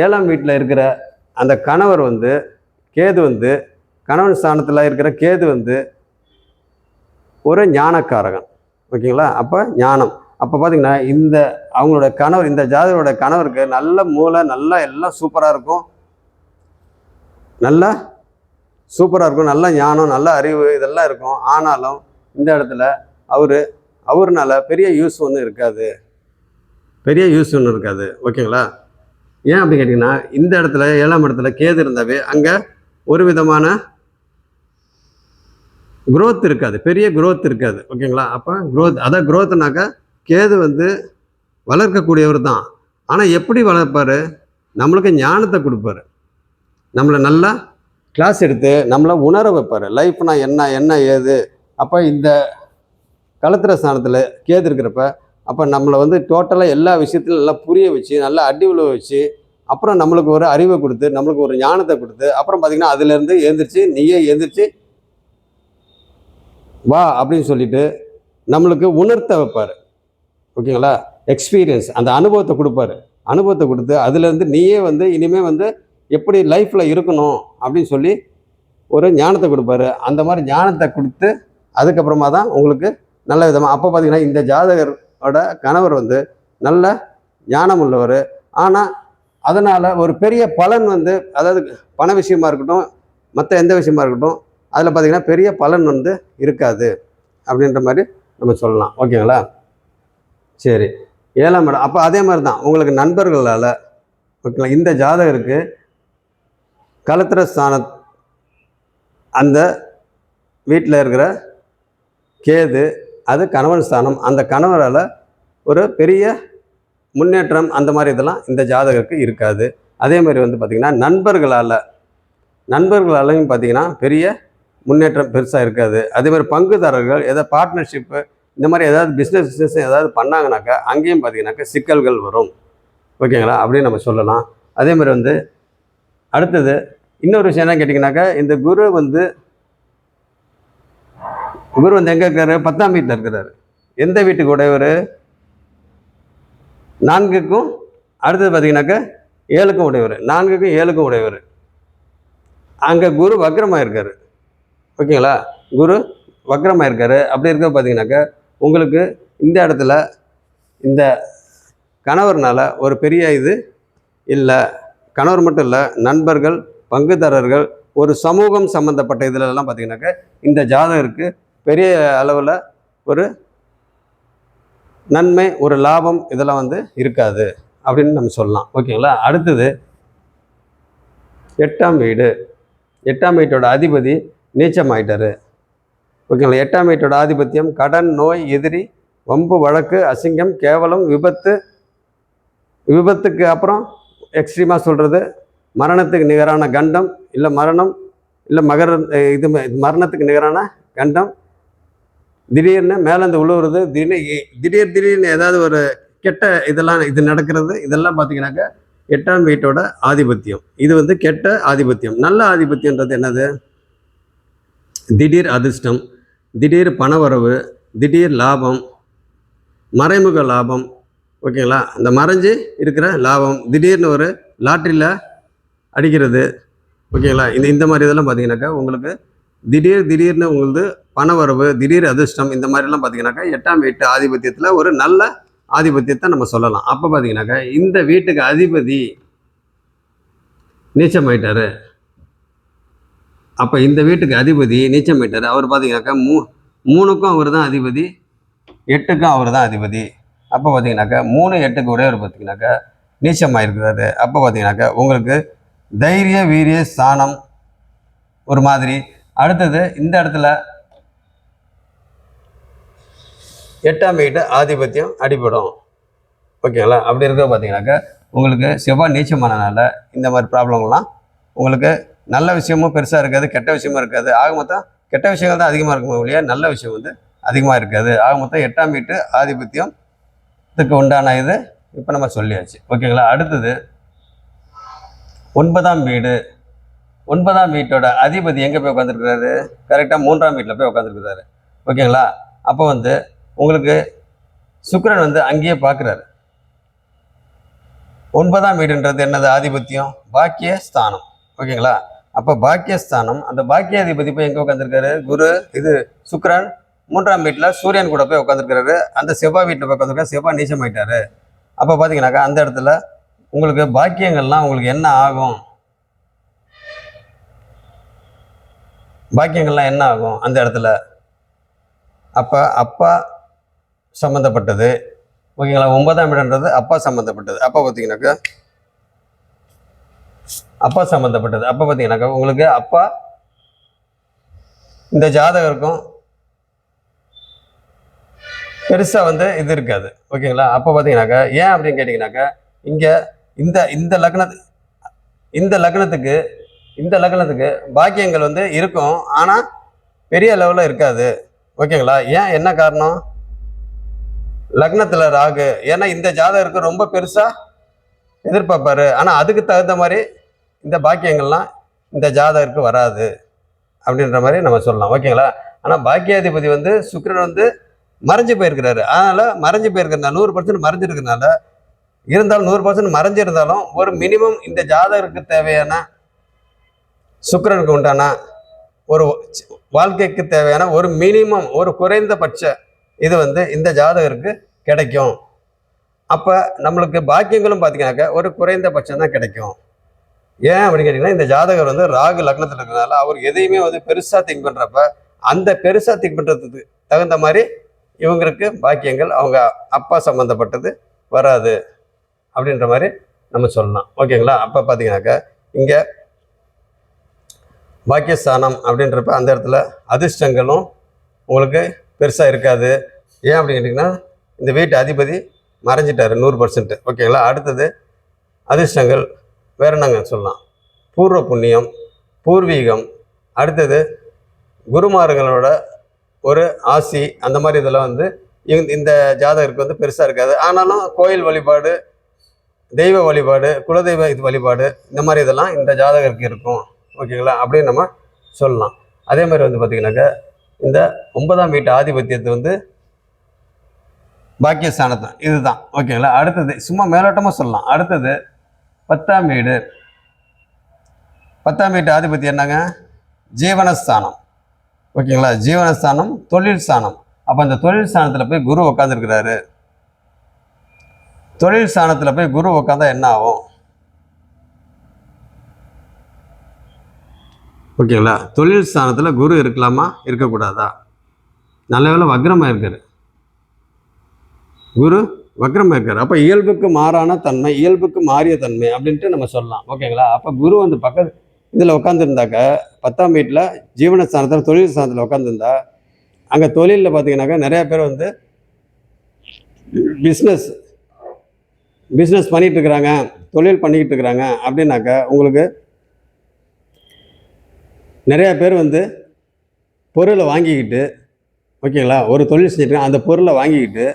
7ஆம் வீட்டில் இருக்கிற அந்த கணவர் வந்து கேது வந்து கணவன் ஸ்தானத்தில் இருக்கிற கேது வந்து ஒரு ஞானக்காரகன். ஓகேங்களா. அப்போ ஞானம். அப்போ பார்த்தீங்கன்னா இந்த அவங்களோட கணவர், இந்த ஜாதகரோட கணவருக்கு நல்ல மூளை, நல்லா எல்லாம் சூப்பராக இருக்கும், நல்லா சூப்பராக இருக்கும், நல்ல ஞானம், நல்ல அறிவு, இதெல்லாம் இருக்கும். ஆனாலும் இந்த இடத்துல அவருனால பெரிய யூஸ் ஒன்றும் இருக்காது. ஓகேங்களா. ஏன் அப்படி கேட்டிங்கன்னா இந்த இடத்துல 7ஆம் இடத்துல கேது இருந்தாவே அங்கே ஒரு விதமான குரோத் இருக்காது, பெரிய குரோத் இருக்காது. ஓகேங்களா. அப்போ குரோத்னாக்கா கேது வந்து வளர்க்கக்கூடியவர் தான். ஆனால் எப்படி வளர்ப்பார்? நம்மளுக்கு ஞானத்தை கொடுப்பாரு. நம்மளை நல்லா கிளாஸ் எடுத்து நம்மளை உணர வைப்பார். லைஃப்னா என்ன, என்ன ஏது. அப்போ இந்த களத்திர ஸ்தானத்தில் கேது இருக்கிறப்ப அப்போ நம்மளை வந்து டோட்டலாக எல்லா விஷயத்திலும் நல்லா புரிய வச்சு, நல்லா அடி உழவ வச்சு, அப்புறம் நம்மளுக்கு ஒரு அறிவை கொடுத்து, நம்மளுக்கு ஒரு ஞானத்தை கொடுத்து, அப்புறம் பார்த்திங்கன்னா அதுலேருந்து எழுந்திரிச்சு நீயே எழுந்திரிச்சு வா அப்படின்னு சொல்லிட்டு நம்மளுக்கு உணர்த்த வைப்பார். ஓகேங்களா? எக்ஸ்பீரியன்ஸ், அந்த அனுபவத்தை கொடுப்பாரு. அனுபவத்தை கொடுத்து அதுலேருந்து நீயே வந்து இனிமேல் வந்து எப்படி லைஃப்பில் இருக்கணும் அப்படின்னு சொல்லி ஒரு ஞானத்தை கொடுப்பாரு. அந்த மாதிரி ஞானத்தை கொடுத்து அதுக்கப்புறமா தான் உங்களுக்கு நல்ல விதமாக. அப்போ பார்த்திங்கன்னா இந்த ஜாதகரோட கணவர் வந்து நல்ல ஞானம் உள்ளவர். ஆனால் அதனால் ஒரு பெரிய பலன் வந்து, அதாவது பண விஷயமா இருக்கட்டும், மற்ற எந்த விஷயமா இருக்கட்டும், அதில் பார்த்திங்கன்னா பெரிய பலன் வந்து இருக்காது அப்படின்ற மாதிரி நம்ம சொல்லலாம். ஓகேங்களா? சரி, 7ஆம் இடம். அப்போ அதே மாதிரி தான் உங்களுக்கு நண்பர்களால், ஓகேங்களா, இந்த ஜாதகருக்கு களத்திர ஸ்தான அந்த வீட்டில் இருக்கிற கேது, அது கணவன் ஸ்தானம். அந்த கணவரால் ஒரு பெரிய முன்னேற்றம் அந்த மாதிரி இதெல்லாம் இந்த ஜாதகருக்கு இருக்காது. அதே மாதிரி வந்து பார்த்திங்கன்னா நண்பர்களாலையும் பார்த்திங்கன்னா பெரிய முன்னேற்றம் பெருசாக இருக்காது. அதே மாதிரி பங்குதாரர்கள் ஏதாவது பார்ட்னர்ஷிப்பு இந்த மாதிரி ஏதாவது பிஸ்னஸ் ஏதாவது பண்ணாங்கனாக்கா அங்கேயும் பார்த்திங்கனாக்கா சிக்கல்கள் வரும். ஓகேங்களா? அப்படின்னு நம்ம சொல்லலாம். அதே மாதிரி வந்து அடுத்தது இன்னொரு விஷயம் என்ன கேட்டிங்கனாக்கா, இந்த குரு வந்து எங்கே இருக்காரு? 10ஆம் வீட்டில் இருக்கிறாரு. எந்த வீட்டுக்கு உடையவர்? 4க்கும் அடுத்தது பார்த்திங்கனாக்கா 7க்கும் உடையவர். 4க்கும் 7க்கும் உடையவர். அங்கே குரு வக்ரமாக இருக்கார். ஓகேங்களா? குரு வக்ரமாக இருக்கார். அப்படி இருக்க பார்த்திங்கனாக்கா உங்களுக்கு இந்த இடத்துல இந்த கணவர்னால் ஒரு பெரிய இது இல்லை. கணவர் மட்டும் இல்லை, நண்பர்கள், பங்குதாரர்கள், ஒரு சமூகம் சம்மந்தப்பட்ட இதிலெல்லாம் பார்த்திங்கனாக்கா இந்த ஜாதகருக்கு பெரிய அளவில் ஒரு நன்மை, ஒரு லாபம் இதெல்லாம் வந்து இருக்காது அப்படின்னு நம்ம சொல்லலாம். ஓகேங்களா? அடுத்தது 8ஆம் வீடு. 8ஆம் வீட்டோட அதிபதி நீச்சமாயிட்டார். ஓகேங்களா? 8ஆம் வீட்டோட ஆதிபத்தியம் கடன், நோய், எதிரி, வம்பு, வழக்கு, அசிங்கம், கேவலம், விபத்துக்கு அப்புறம் எக்ஸ்ட்ரீமாக சொல்கிறது மரணத்துக்கு நிகரான கண்டம், இல்லை மரணம், இல்லை மரணத்துக்கு நிகரான கண்டம், திடீர்னு மேலேருந்து உழுவுறது, திடீர்னு ஏதாவது ஒரு கெட்ட இதெல்லாம் இது நடக்கிறது. இதெல்லாம் பார்த்திங்கனாக்கா 8ஆம் வீட்டோட ஆதிபத்தியம். இது வந்து கெட்ட ஆதிபத்தியம். நல்ல ஆதிபத்தியன்றது என்னது? திடீர் அதிர்ஷ்டம், திடீர் பணவரவு, திடீர் லாபம், மறைமுக லாபம். ஓகேங்களா? அந்த மறைஞ்சு இருக்கிற லாபம், திடீர்னு ஒரு லாட்ரியில் அடிக்கிறது. ஓகேங்களா? இந்த மாதிரி இதெல்லாம் பார்த்திங்கனாக்கா உங்களுக்கு திடீர்னு உங்களுக்கு பணவரவு, திடீர் அதிர்ஷ்டம் இந்த மாதிரிலாம் பார்த்திங்கனாக்கா 8ஆம் வீட்டு ஆதிபத்தியத்தில் ஒரு நல்ல ஆதிபத்தியத்தை நம்ம சொல்லலாம். அப்போ பார்த்திங்கனாக்கா இந்த வீட்டுக்கு அதிபதி நீச்சமாயிட்டார். அப்போ இந்த வீட்டுக்கு அதிபதி நீச்சமாயிட்டார். அவர் பார்த்திங்கனாக்கா 3க்கும் அவர் தான் அதிபதி, 8க்கும் அவர் தான் அதிபதி. அப்போ பார்த்திங்கனாக்கா 3, 8க்கு உடையவர் பார்த்திங்கனாக்கா நீச்சமாயிருக்கிறாரு. அப்போ பார்த்திங்கனாக்கா உங்களுக்கு தைரிய வீரிய ஸ்தானம் ஒரு மாதிரி. அடுத்தது இந்த இடத்துல 8ஆம் வீட்டு ஆதிபத்தியம் அடிபடும். ஓகேங்களா? அப்படி இருக்க பார்த்திங்கனாக்கா உங்களுக்கு செவ்வாய் நீச்சமானனால இந்த மாதிரி ப்ராப்ளம்லாம் உங்களுக்கு நல்ல விஷயமும் பெருசாக இருக்காது, கெட்ட விஷயமும் இருக்காது. ஆக மொத்தம் கெட்ட விஷயங்கள் தான் அதிகமாக இருக்குமே ஒழிய நல்ல விஷயம் வந்து அதிகமாக இருக்காது. ஆக மொத்தம் 8ஆம் வீட்டு ஆதிபத்தியத்துக்கு உண்டான இது இப்போ நம்ம சொல்லியாச்சு. ஓகேங்களா? அடுத்தது 9ஆம் வீடு. 9ஆம் வீட்டோட அதிபதி எங்கே போய் உட்காந்துருக்கிறாரு? கரெக்டாக 3ஆம் வீட்டில் போய் உட்காந்துருக்கிறாரு. ஓகேங்களா? அப்போ வந்து உங்களுக்கு சுக்கிரன் வந்து அங்கேயே பார்க்குறாரு. 9ஆம் வீடுன்றது என்னது? ஆதிபத்தியம், பாக்கிய ஸ்தானம். ஓகேங்களா? அப்போ பாக்கியஸ்தானம், அந்த பாக்கியாதிபதி போய் எங்கே உட்காந்துருக்காரு? குரு, சுக்கிரன் 3ஆம் வீட்டில் சூரியன் கூட போய் உட்காந்துருக்காரு. அந்த செவ்வாய் வீட்டில் போய் உட்காந்துருக்காரு. செவ்வாய் நீச்சமாயிட்டாரு. அப்போ பார்த்தீங்கன்னாக்கா அந்த இடத்துல உங்களுக்கு பாக்கியங்கள்லாம் உங்களுக்கு என்ன ஆகும்? பாக்கியங்கள்லாம் என்ன ஆகும் அந்த இடத்துல? அப்போ அப்பா சம்மந்தப்பட்டது. ஓகேங்களா? 9ஆம் இடம்ன்றது அப்பா சம்மந்தப்பட்டது. அப்போ பார்த்தீங்கன்னாக்கா அப்பா சம்மந்தப்பட்டது. அப்போ பார்த்தீங்கன்னாக்கா உங்களுக்கு அப்பா இந்த ஜாதகருக்கும் பெருசாக வந்து இது இருக்காது. ஓகேங்களா? அப்போ பார்த்தீங்கன்னாக்கா ஏன் அப்படின்னு கேட்டிங்கனாக்கா இங்கே இந்த இந்த லக்ன இந்த லக்னத்துக்கு இந்த லக்னத்துக்கு பாக்கியங்கள் வந்து இருக்கும், ஆனால் பெரிய லெவலில் இருக்காது. ஓகேங்களா? ஏன், என்ன காரணம்? லக்னத்தில் ராகு. ஏன்னா இந்த ஜாதகருக்கு ரொம்ப பெருசாக எதிர்பார்ப்பாரு, ஆனால் அதுக்கு தகுந்த மாதிரி இந்த பாக்கியங்கள்லாம் இந்த ஜாதகருக்கு வராது அப்படின்ற மாதிரி நம்ம சொல்லலாம். ஓகேங்களா? ஆனால் பாக்கியாதிபதி வந்து சுக்கிரன் வந்து மறைஞ்சு போயிருக்கிறாரு. அதனால் மறைஞ்சு போயிருக்கிறதுனால 100% மறைஞ்சிருக்கிறதுனால, இருந்தாலும் 100% மறைஞ்சிருந்தாலும் ஒரு மினிமம் இந்த ஜாதகருக்கு தேவையான சுக்கிரனுக்கு உண்டான ஒரு வாழ்க்கைக்கு தேவையான ஒரு மினிமம், ஒரு குறைந்தபட்ச இது வந்து இந்த ஜாதகருக்கு கிடைக்கும். அப்போ நம்மளுக்கு பாக்கியங்களும் பார்த்தீங்கன்னாக்கா ஒரு குறைந்தபட்சம் தான் கிடைக்கும். ஏன் அப்படின்னு கேட்டிங்கன்னா, இந்த ஜாதகர் வந்து ராகு லக்னத்தில் இருக்கிறதுனால அவர் எதையுமே வந்து பெருசாக திங்க் பண்ணுறப்ப அந்த பெருசாக திங்க் பண்ணுறதுக்கு தகுந்த மாதிரி இவங்களுக்கு பாக்கியங்கள் அவங்க அப்பா சம்மந்தப்பட்டது வராது அப்படின்ற மாதிரி நம்ம சொல்லலாம். ஓகேங்களா? அப்போ பார்த்தீங்கன்னாக்கா இங்கே பாக்கியஸ்தானம் அப்படின்றப்ப அந்த இடத்துல அதிர்ஷ்டங்களும் உங்களுக்கு பெருசாக இருக்காது. ஏன் அப்படின்னு கேட்டிங்கன்னா, இந்த வீட்டு அதிபதி மறைஞ்சிட்டாரு 100%. ஓகேங்களா? அடுத்தது அதிர்ஷ்டங்கள் வேற என்னங்க சொல்லலாம்? பூர்வ புண்ணியம், பூர்வீகம், அடுத்தது குருமார்களோட ஒரு ஆசி, அந்த மாதிரி இதெல்லாம் வந்து இந்த ஜாதகருக்கு வந்து பெருசாக இருக்காது. ஆனாலும் கோயில் வழிபாடு, தெய்வ வழிபாடு, குலதெய்வ இது வழிபாடு, இந்த மாதிரி இதெல்லாம் இந்த ஜாதகருக்கு இருக்கும். ஓகேங்களா? அப்படின்னு நம்ம சொல்லலாம். அதே மாதிரி வந்து பார்த்திங்கனாக்கா இந்த 9ஆம் வீட்டு ஆதிபத்தியத்தை வந்து பாக்கியஸ்தானத்தை இதுதான். ஓகேங்களா? அடுத்தது சும்மா மேலோட்டமாக சொல்லலாம். அடுத்தது 10ஆம் வீடு. 10ஆம் வீட்டு ஆதிபத்தியம் என்னங்க? ஜீவனஸ்தானம். ஓகேங்களா? ஜீவனஸ்தானம், தொழில் ஸ்தானம். அப்போ அந்த தொழில் ஸ்தானத்தில் போய் குரு உட்காந்துருக்கிறாரு. தொழில் ஸ்தானத்தில் போய் குரு உட்காந்தா என்ன ஆகும்? ஓகேங்களா? தொழில் ஸ்தானத்தில் குரு இருக்கலாமா, இருக்கக்கூடாதா? நல்ல வேளை வக்ரமாக இருக்காரு, குரு வக்ரமாக இருக்காரு. அப்போ இயல்புக்கு மாறான தன்மை, இயல்புக்கு மாறிய தன்மை அப்படின்ட்டு நம்ம சொல்லலாம். ஓகேங்களா? அப்போ குரு வந்து பக்கத்து இதில் உட்காந்துருந்தாக்க 10ஆம் வீட்டில் ஜீவனஸ்தானத்தில் தொழில் ஸ்தானத்தில் உட்காந்துருந்தா அங்கே தொழிலில் பார்த்தீங்கன்னாக்கா நிறையா பேர் வந்து பிஸ்னஸ் பண்ணிகிட்டு இருக்கிறாங்க, தொழில் பண்ணிக்கிட்டு இருக்கிறாங்க. அப்படின்னாக்கா உங்களுக்கு நிறையா பேர் வந்து பொருளை வாங்கிக்கிட்டு, ஓகேங்களா, ஒரு தொழில் செஞ்சுட்டு அந்த பொருளை வாங்கிக்கிட்டு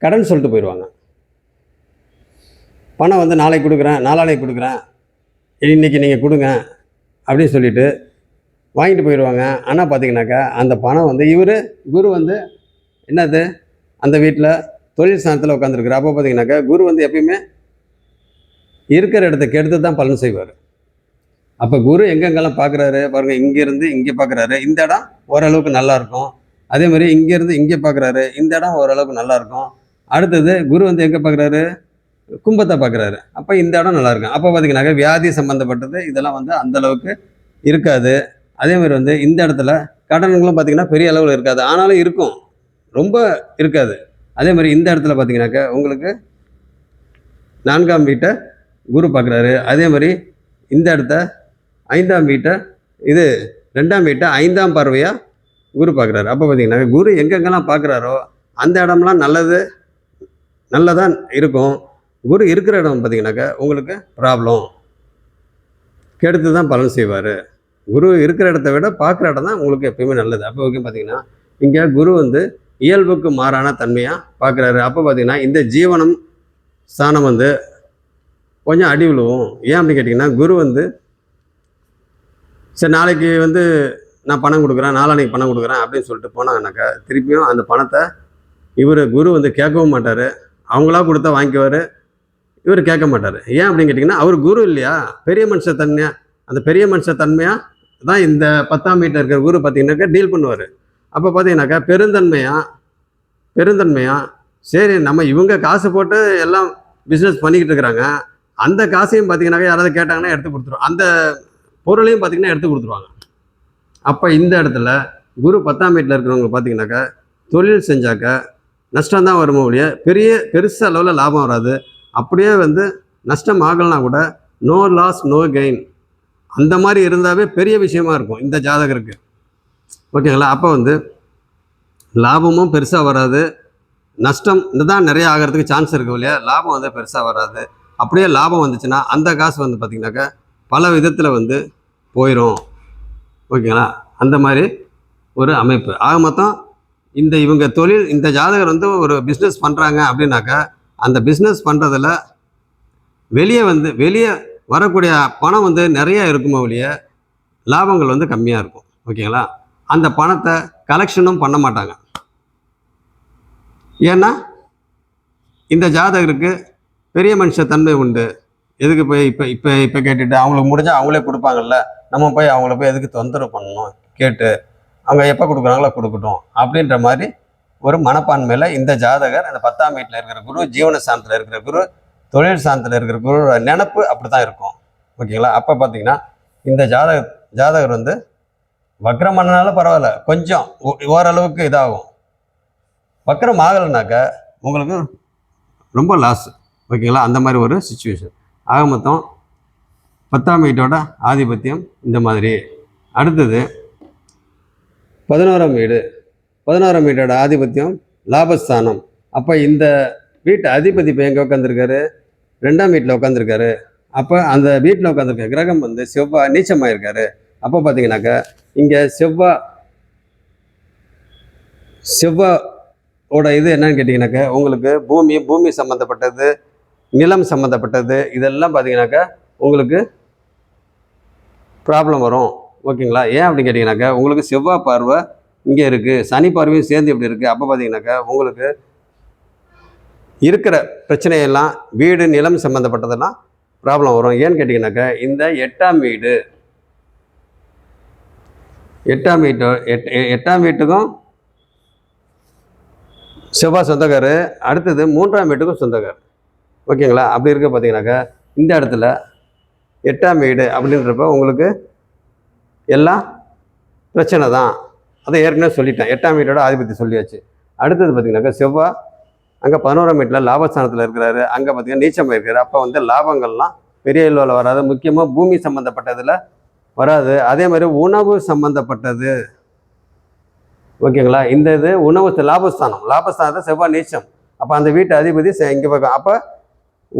கடன் சொல்லிட்டு போயிடுவாங்க. பணம் வந்து நாளைக்கு கொடுக்குறேன், நாளானைக்கு கொடுக்குறேன், இன்றைக்கி நீங்கள் கொடுங்க அப்படின்னு சொல்லிவிட்டு வாங்கிட்டு போயிடுவாங்க. ஆனால் பார்த்தீங்கன்னாக்கா அந்த பணம் வந்து குரு வந்து என்னது அந்த வீட்டில் தொழில் ஸ்தானத்தில் உட்காந்துருக்குற. அப்போ பார்த்தீங்கன்னாக்கா குரு வந்து எப்பயுமே இருக்கிற இடத்த கெடுத்து தான் பலன் செய்வார். அப்போ குரு எங்கெங்கெல்லாம் பார்க்குறாரு பாருங்கள், இங்கேருந்து இங்கே பார்க்குறாரு, இந்த இடம் ஓரளவுக்கு நல்லாயிருக்கும். அதே மாதிரி இங்கேருந்து இங்கே பார்க்குறாரு, இந்த இடம் ஓரளவுக்கு நல்லாயிருக்கும். அடுத்தது குரு வந்து எங்கே பார்க்குறாரு? கும்பத்தை பார்க்குறாரு. அப்போ இந்த இடம் நல்லாயிருக்கும். அப்போ பார்த்தீங்கன்னாக்கா வியாதி சம்மந்தப்பட்டது இதெல்லாம் வந்து அந்தளவுக்கு இருக்காது. அதே மாதிரி வந்து இந்த இடத்துல கடன்களும் பார்த்திங்கன்னா பெரிய அளவில் இருக்காது, ஆனாலும் இருக்கும், ரொம்ப இருக்காது. அதே மாதிரி இந்த இடத்துல பார்த்திங்கனாக்கா உங்களுக்கு 4ஆம் வீட்டை குரு பார்க்குறாரு. அதே மாதிரி இந்த இடத்த 5ஆம் வீட்டை, இது 2ஆம் வீட்டை 5ஆம் பார்வையாக குரு பார்க்குறாரு. அப்போ பார்த்திங்கனாக்கா குரு எங்கெங்கெல்லாம் பார்க்குறாரோ அந்த இடம்லாம் நல்லதான் இருக்கும். குரு இருக்கிற இடம் பார்த்திங்கனாக்கா உங்களுக்கு ப்ராப்ளம், கெடுத்து தான் பலன் செய்வார். குரு இருக்கிற இடத்த விட பார்க்குற இடம் தான் உங்களுக்கு எப்பயுமே நல்லது. அப்போ ஓகே பார்த்திங்கன்னா இங்கே குரு வந்து இயல்புக்கு மாறான தன்மையாக பார்க்குறாரு. அப்போ பார்த்திங்கன்னா இந்த ஜீவனம் ஸ்தானம் வந்து கொஞ்சம் அடி விழுவும். ஏன் அப்படின்னு கேட்டிங்கன்னா, குரு வந்து சரி நாளைக்கு வந்து நான் பணம் கொடுக்குறேன், நாளானைக்கு பணம் கொடுக்குறேன் அப்படின்னு சொல்லிட்டு போனாங்கன்னாக்கா திருப்பியும் அந்த பணத்தை குரு வந்து கேட்கவும் மாட்டார். அவங்களா கொடுத்தா வாங்கிக்குவார், இவர் கேட்க மாட்டார். ஏன் அப்படின்னு கேட்டிங்கன்னா அவர் குரு இல்லையா, பெரிய மனுஷ தன்மையாக, அந்த பெரிய மனுஷ தன்மையாக தான் இந்த 10ஆம் வீட்டில் இருக்கிற குரு பார்த்திங்கனாக்கா டீல் பண்ணுவார். அப்போ பார்த்தீங்கன்னாக்கா பெருந்தன்மையாக சரி நம்ம இவங்க காசு போட்டு எல்லாம் பிஸ்னஸ் பண்ணிக்கிட்டு இருக்கிறாங்க, அந்த காசையும் பார்த்திங்கனாக்கா யாராவது கேட்டாங்கன்னா எடுத்து கொடுத்துருவோம், அந்த பொருளையும் பார்த்திங்கன்னா எடுத்து கொடுத்துருவாங்க. அப்போ இந்த இடத்துல குரு 10ஆம் வீட்டில் இருக்கிறவங்க பார்த்திங்கனாக்கா தொழில் செஞ்சாக்க நஷ்டம் தான் வருமோ ஒழிய பெருசாக அளவில் லாபம் வராது. அப்படியே வந்து நஷ்டம் ஆகலைன்னா கூட நோ லாஸ் நோ கெயின், அந்த மாதிரி இருந்தாவே பெரிய விஷயமா இருக்கும் இந்த ஜாதகருக்கு. ஓகேங்களா? அப்போ வந்து லாபமும் பெருசாக வராது, நஷ்டம் தான் நிறைய ஆகிறதுக்கு சான்ஸ் இருக்கும் இல்லையா, லாபம் வந்து பெருசாக வராது. அப்படியே லாபம் வந்துச்சுன்னா அந்த காசு வந்து பார்த்திங்கனாக்கா பல விதத்தில் வந்து போயிடும். ஓகேங்களா? அந்த மாதிரி ஒரு அமைப்பு. ஆக மொத்தம் இவங்க தொழில், இந்த ஜாதகர் வந்து ஒரு பிஸ்னஸ் பண்ணுறாங்க அப்படின்னாக்கா அந்த பிஸ்னஸ் பண்ணுறதுல வெளியே வரக்கூடிய பணம் வந்து நிறைய இருக்குமோ ஒழிய லாபங்கள் வந்து கம்மியாக இருக்கும். ஓகேங்களா? அந்த பணத்தை கலெக்ஷனும் பண்ண மாட்டாங்க. ஏன்னா இந்த ஜாதகருக்கு பெரிய மனுஷ தன்மை உண்டு. எதுக்கு போய் இப்போ கேட்டுட்டு அவங்களுக்கு முடிஞ்சால் அவங்களே கொடுப்பாங்கல்ல, நம்ம போய் அவங்கள போய் எதுக்கு தொந்தரவு பண்ணணும், கேட்டு அவங்க எப்போ கொடுக்குறாங்களோ கொடுக்கட்டும் அப்படின்ற மாதிரி ஒரு மனப்பான்மையில் இந்த ஜாதகர் அந்த 10ஆம் வீட்டில் இருக்கிற குரு, ஜீவன சாந்தத்தில் இருக்கிற குரு, தொழில் சாந்தத்தில் இருக்கிற குருவோட நினப்பு அப்படி தான் இருக்கும். ஓகேங்களா? அப்போ பார்த்தீங்கன்னா இந்த ஜாதகர் வந்து வக்ரம் பண்ணனாலும் பரவாயில்ல, கொஞ்சம் ஓரளவுக்கு இதாகும். வக்ரம் ஆகலைனாக்கா உங்களுக்கு ரொம்ப லாஸ். ஓகேங்களா? அந்த மாதிரி ஒரு சிச்சுவேஷன். ஆக மொத்தம் 10ஆம் வீட்டோட ஆதிபத்தியம் இந்த மாதிரி. அடுத்தது 11ஆம் வீடு. 11ஆம் வீட்டோட ஆதிபத்தியம் லாபஸ்தானம். அப்போ இந்த வீட்டு அதிபதி இப்போ எங்கே உட்காந்துருக்காரு? 2ஆம் வீட்டில் உட்காந்துருக்காரு. அப்போ அந்த வீட்டில் உட்காந்துருக்க கிரகம் வந்து செவ்வாய் நீச்சமாக இருக்காரு. அப்போ பார்த்தீங்கன்னாக்கா இங்கே செவ்வாயோட இது என்னன்னு கேட்டிங்கனாக்கா உங்களுக்கு பூமி சம்மந்தப்பட்டது, நிலம் சம்மந்தப்பட்டது, இதெல்லாம் பார்த்தீங்கன்னாக்கா உங்களுக்கு ப்ராப்ளம் வரும். ஓகேங்களா? ஏன் அப்படின்னு கேட்டிங்கனாக்கா உங்களுக்கு செவ்வாய் பார்வை இங்கே இருக்குது, சனி பார்வையும் சேர்ந்து இப்படி இருக்குது. அப்போ பார்த்தீங்கன்னாக்கா உங்களுக்கு இருக்கிற பிரச்சனையெல்லாம் வீடு நிலம் சம்மந்தப்பட்டதெல்லாம் ப்ராப்ளம் வரும். ஏன்னு கேட்டிங்கனாக்கா இந்த 8ஆம் வீட்டுக்கும் செவ்வாய் சொந்தக்கார். அடுத்தது 3ஆம் வீட்டுக்கும் சொந்தக்கார். ஓகேங்களா? அப்படி இருக்க பார்த்தீங்கன்னாக்கா இந்த இடத்துல 8ஆம் வீடு அப்படின்றப்ப உங்களுக்கு எல்லாம் பிரச்சனை தான். அதை ஏற்கனவே சொல்லிட்டேன். 8ஆம் வீட்டோட ஆதிபத்தி சொல்லியாச்சு. அடுத்தது பார்த்தீங்கன்னாக்கா செவ்வாய் அங்கே 11ஆம் வீட்டில் லாபஸ்தானத்தில் இருக்கிறாரு. அங்கே பார்த்தீங்கன்னா நீச்சமாக இருக்காரு. அப்போ வந்து லாபங்கள்லாம் பெரிய அளவில் வராது. முக்கியமாக பூமி சம்மந்தப்பட்டதில் வராது. அதே மாதிரி உணவு சம்மந்தப்பட்டது. ஓகேங்களா? இந்த இது உணவு லாபஸ்தானத்தை செவ்வாய் நீச்சம். அப்போ அந்த வீட்டு அதிபதி இங்கே பார்க்கும். அப்போ